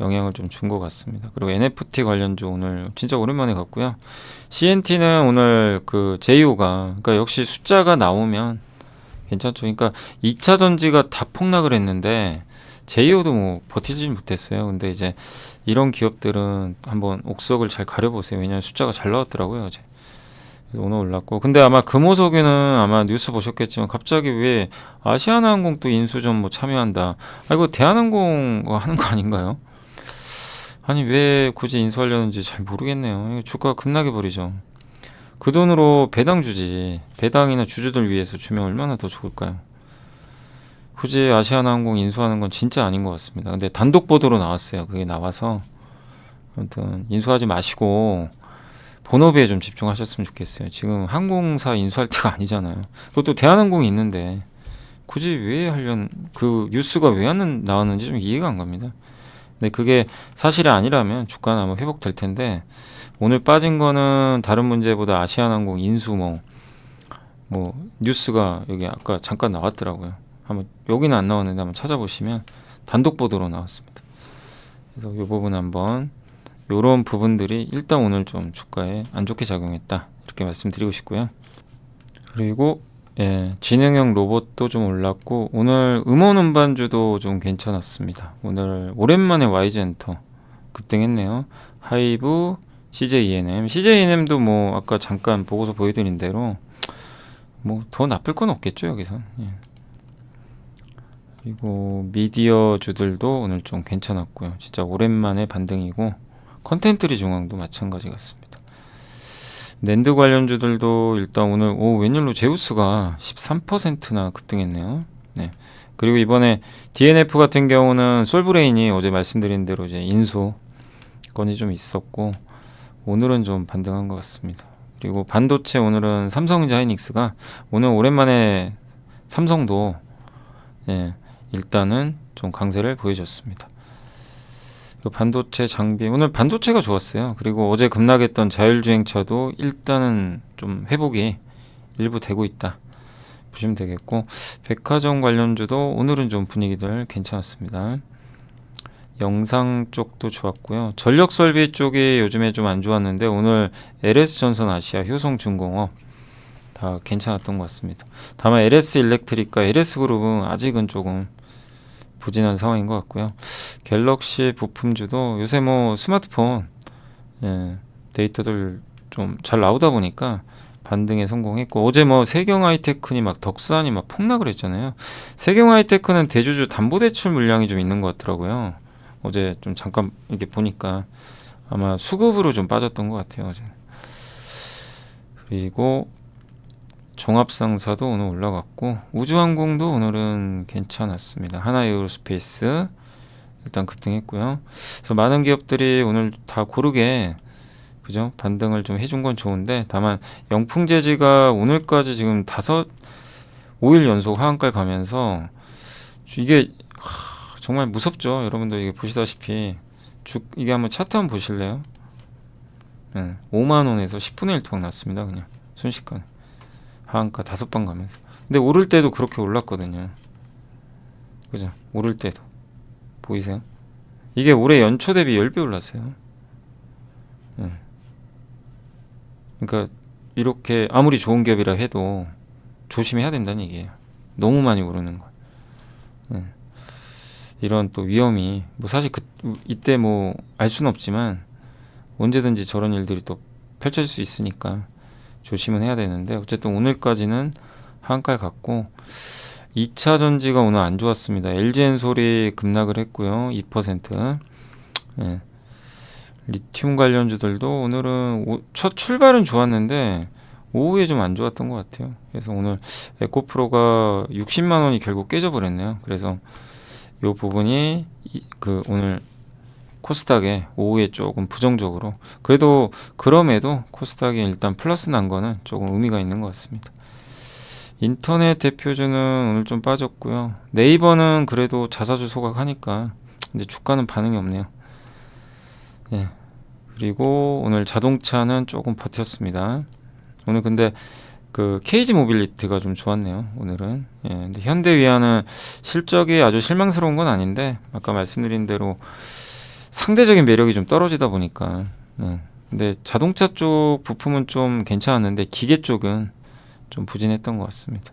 영향을 좀 준 것 같습니다. 그리고 NFT 관련주 오늘 진짜 오랜만에 갔고요. CNT는 오늘 JO가, 그러니까 역시 숫자가 나오면 괜찮죠. 그러니까 2차 전지가 다 폭락을 했는데 JO도 뭐 버티지 못했어요. 근데 이제 이런 기업들은 한번 옥석을 잘 가려보세요. 왜냐하면 숫자가 잘 나왔더라고요, 어제. 그래서 오늘 올랐고, 근데 아마 금호석유는 아마 뉴스 보셨겠지만 갑자기 왜 아시아나항공 또 인수전 뭐 참여한다. 이거 대한항공 하는 거 아닌가요? 아니 왜 굳이 인수하려는지 잘 모르겠네요. 주가가 급락해 버리죠. 그 돈으로 배당 주지. 배당이나 주주들 위해서 주면 얼마나 더 좋을까요? 굳이 아시아나항공 인수하는 건 진짜 아닌 것 같습니다. 근데 단독 보도로 나왔어요. 그게 나와서 아무튼 인수하지 마시고 본업에 좀 집중하셨으면 좋겠어요. 지금 항공사 인수할 때가 아니잖아요. 그것도 대한항공이 있는데 굳이 왜 그 뉴스가 왜 안 나왔는지 좀 이해가 안 갑니다. 근데 그게 사실이 아니라면 주가는 아마 회복될 텐데, 오늘 빠진 거는 다른 문제보다 아시아나항공 인수 뭐 뉴스가 여기 아까 잠깐 나왔더라고요. 한번 여기는 안 나왔는데 한번 찾아보시면 단독 보도로 나왔습니다. 그래서 이 부분 한번, 요런 부분들이 일단 오늘 좀 주가에 안 좋게 작용했다, 이렇게 말씀드리고 싶고요. 그리고 지능형 로봇도 좀 올랐고, 오늘 음원 음반주도 좀 괜찮았습니다. 오늘 오랜만에 YG엔터 급등했네요. 하이브, CJENM. CJENM도 뭐 아까 잠깐 보고서 보여드린 대로 뭐 더 나쁠 건 없겠죠 여기서. 예. 그리고 미디어 주들도 오늘 좀 괜찮았고요. 진짜 오랜만에 반등이고 컨텐츠리 중앙도 마찬가지 같습니다. 낸드 관련주들도 일단 오늘 웬일로 제우스가 13%나 급등했네요. 네. 그리고 이번에 DNF 같은 경우는 솔브레인이 어제 말씀드린 대로 이제 인수 건이 좀 있었고 오늘은 좀 반등한 것 같습니다. 그리고 반도체 오늘은 삼성전자 하이닉스가 오늘 오랜만에 삼성도 예, 일단은 좀 강세를 보여줬습니다. 그 반도체 장비 오늘 반도체가 좋았어요. 그리고 어제 급락했던 자율주행차도 일단은 좀 회복이 일부 되고 있다 보시면 되겠고 백화점 관련주도 오늘은 좀 분위기들 괜찮았습니다. 영상 쪽도 좋았고요. 전력 설비 쪽이 요즘에 좀 안 좋았는데 오늘 LS전선 아시아, 효성중공업 다 괜찮았던 것 같습니다. 다만 LS 일렉트릭과 LS 그룹은 아직은 조금 부진한 상황인 것 같고요. 갤럭시 부품주도 요새 뭐 스마트폰 예, 데이터들 좀 잘 나오다 보니까 반등에 성공했고 어제 뭐 세경하이테크니 막 덕산이 막 폭락을 했잖아요. 세경하이테크는 대주주 담보대출 물량이 좀 있는 것 같더라고요. 어제 좀 잠깐 이렇게 보니까 아마 수급으로 좀 빠졌던 것 같아요. 어제. 그리고 종합상사도 오늘 올라갔고 우주항공도 오늘은 괜찮았습니다. 하나에어로스페이스 일단 급등했고요. 그래서 많은 기업들이 오늘 다 고르게 그죠 반등을 좀 해준 건 좋은데 다만 영풍재지가 오늘까지 지금 5일 연속 하한가를 가면서 이게 정말 무섭죠. 여러분들 이게 보시다시피 이게 한번 차트 한번 보실래요? 5만원에서 10분의 1 토막 났습니다. 그냥 순식간에 하한가 5번 가면서. 근데 오를 때도 그렇게 올랐거든요. 그죠? 오를 때도 보이세요? 이게 올해 연초 대비 10배 올랐어요. 그러니까 이렇게 아무리 좋은 기업이라 해도 조심해야 된다는 얘기예요. 너무 많이 오르는 거. 이런 또 위험이 뭐 사실 이때 뭐 알 수는 없지만 언제든지 저런 일들이 또 펼쳐질 수 있으니까 조심은 해야 되는데 어쨌든 오늘까지는 하한가를 갔고 2차 전지가 오늘 안 좋았습니다. LG엔솔이 급락을 했고요. 2%. 예. 리튬 관련주들도 오늘은 첫 출발은 좋았는데 오후에 좀 안 좋았던 것 같아요. 그래서 오늘 에코프로가 60만 원이 결국 깨져버렸네요. 그래서 이 부분이 오늘 코스닥에 오후에 조금 부정적으로 그래도 그럼에도 코스닥이 일단 플러스 난 거는 조금 의미가 있는 것 같습니다. 인터넷 대표주는 오늘 좀 빠졌고요. 네이버는 그래도 자사주 소각하니까 근데 주가는 반응이 없네요. 예. 그리고 오늘 자동차는 조금 버텼습니다. 오늘 근데 그 KG 모빌리티가 좀 좋았네요. 오늘은. 예. 근데 현대위아는 실적이 아주 실망스러운 건 아닌데 아까 말씀드린 대로 상대적인 매력이 좀 떨어지다 보니까. 예. 근데 자동차 쪽 부품은 좀 괜찮았는데 기계 쪽은 좀 부진했던 것 같습니다.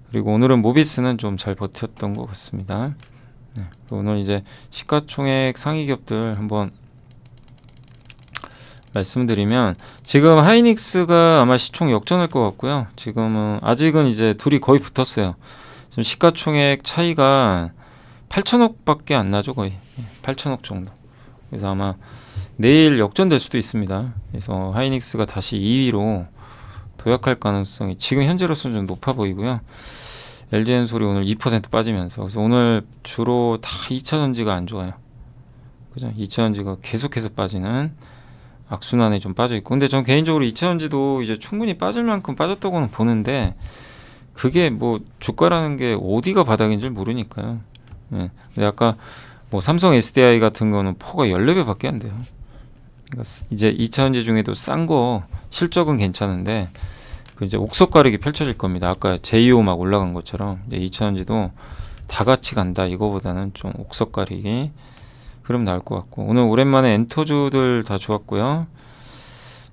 그리고 오늘은 모비스는 좀 잘 버텼던 것 같습니다. 네. 오늘 이제 시가총액 상위 기업들 한번 말씀드리면 지금 하이닉스가 아마 시총 역전할 것 같고요. 지금은 아직은 이제 둘이 거의 붙었어요. 지금 시가총액 차이가 8천억밖에 안 나죠. 거의 8천억 정도. 그래서 아마 내일 역전될 수도 있습니다. 그래서 하이닉스가 다시 2위로 도약할 가능성이 지금 현재로서는 좀 높아 보이고요. LG엔솔이 오늘 2% 빠지면서 그래서 오늘 주로 다 2차전지가 안 좋아요. 그죠? 2차전지가 계속해서 빠지는 악순환에 좀 빠져 있고 근데 전 개인적으로 2차전지도 이제 충분히 빠질 만큼 빠졌다고는 보는데 그게 뭐 주가라는 게 어디가 바닥인지 모르니까요. 예. 근데 아까 뭐 삼성 SDI 같은 거는 포가 14배밖에 안 돼요. 그러니까 이제 2차전지 중에도 싼 거 실적은 괜찮은데 그 이제 옥석 가격이 펼쳐질 겁니다. 아까 제이오 막 올라간 것처럼 이제 2차전지도 다 같이 간다. 이거보다는 좀 옥석 가격이 흐름 나올 것 같고 오늘 오랜만에 엔터주들 다 좋았고요.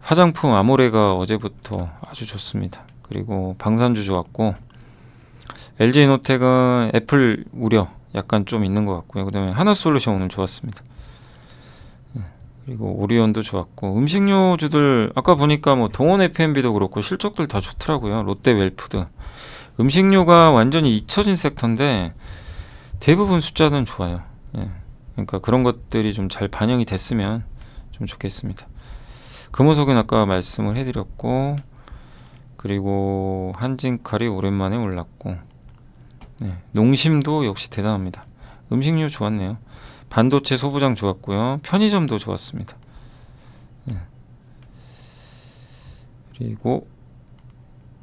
화장품 아모레가 어제부터 아주 좋습니다. 그리고 방산주 좋았고 LG이노텍은 애플 우려 약간 좀 있는 것 같고요. 그 다음에 하나솔루션 오늘 좋았습니다. 그리고 오리온도 좋았고 음식료주들 아까 보니까 뭐 동원 F&B도 그렇고 실적들 다 좋더라고요. 롯데 웰푸드. 음식료가 완전히 잊혀진 섹터인데 대부분 숫자는 좋아요. 예. 그러니까 그런 것들이 좀 잘 반영이 됐으면 좀 좋겠습니다. 금호석은 아까 말씀을 해드렸고 그리고 한진칼이 오랜만에 올랐고 농심도 역시 대단합니다. 음식료 좋았네요. 반도체 소부장 좋았고요. 편의점도 좋았습니다. 그리고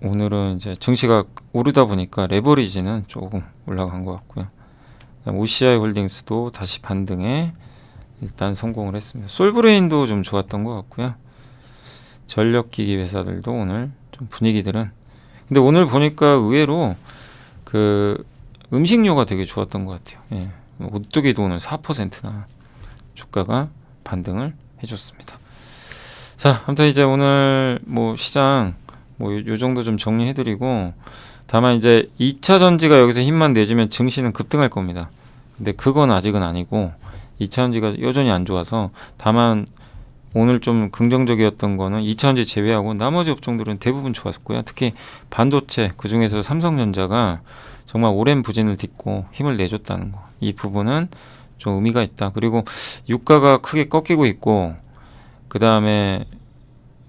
오늘은 이제 증시가 오르다 보니까 레버리지는 조금 올라간 것 같고요. OCI 홀딩스도 다시 반등에 일단 성공을 했습니다. 솔브레인도 좀 좋았던 것 같고요. 전력기기 회사들도 오늘 좀 분위기들은 근데 오늘 보니까 의외로 그 음식료가 되게 좋았던 것 같아요. 예. 오뚜기도 오늘 4%나 주가가 반등을 해줬습니다. 자, 아무튼 이제 오늘 뭐 시장 뭐 요 정도 좀 정리해드리고 다만 이제 2차 전지가 여기서 힘만 내주면 증시는 급등할 겁니다. 근데 그건 아직은 아니고 2차 전지가 여전히 안 좋아서 다만 오늘 좀 긍정적이었던 거는 2차 전지 제외하고 나머지 업종들은 대부분 좋았고요. 특히 반도체 그중에서 삼성전자가 정말 오랜 부진을 딛고 힘을 내줬다는 거. 이 부분은 좀 의미가 있다. 그리고 유가가 크게 꺾이고 있고 그 다음에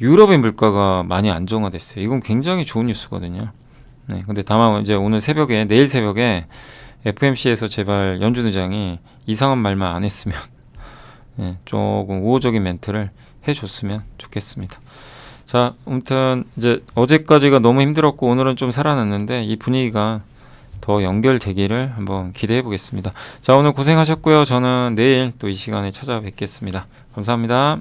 유럽의 물가가 많이 안정화됐어요. 이건 굉장히 좋은 뉴스거든요. 네, 근데 다만 이제 오늘 새벽에 내일 새벽에 FMC에서 제발 연준 의장이 이상한 말만 안 했으면 조금 우호적인 멘트를 해줬으면 좋겠습니다. 자, 아무튼 이제 어제까지가 너무 힘들었고 오늘은 좀 살아났는데 이 분위기가 더 연결되기를 한번 기대해 보겠습니다. 자, 오늘 고생하셨고요. 저는 내일 또 이 시간에 찾아뵙겠습니다. 감사합니다.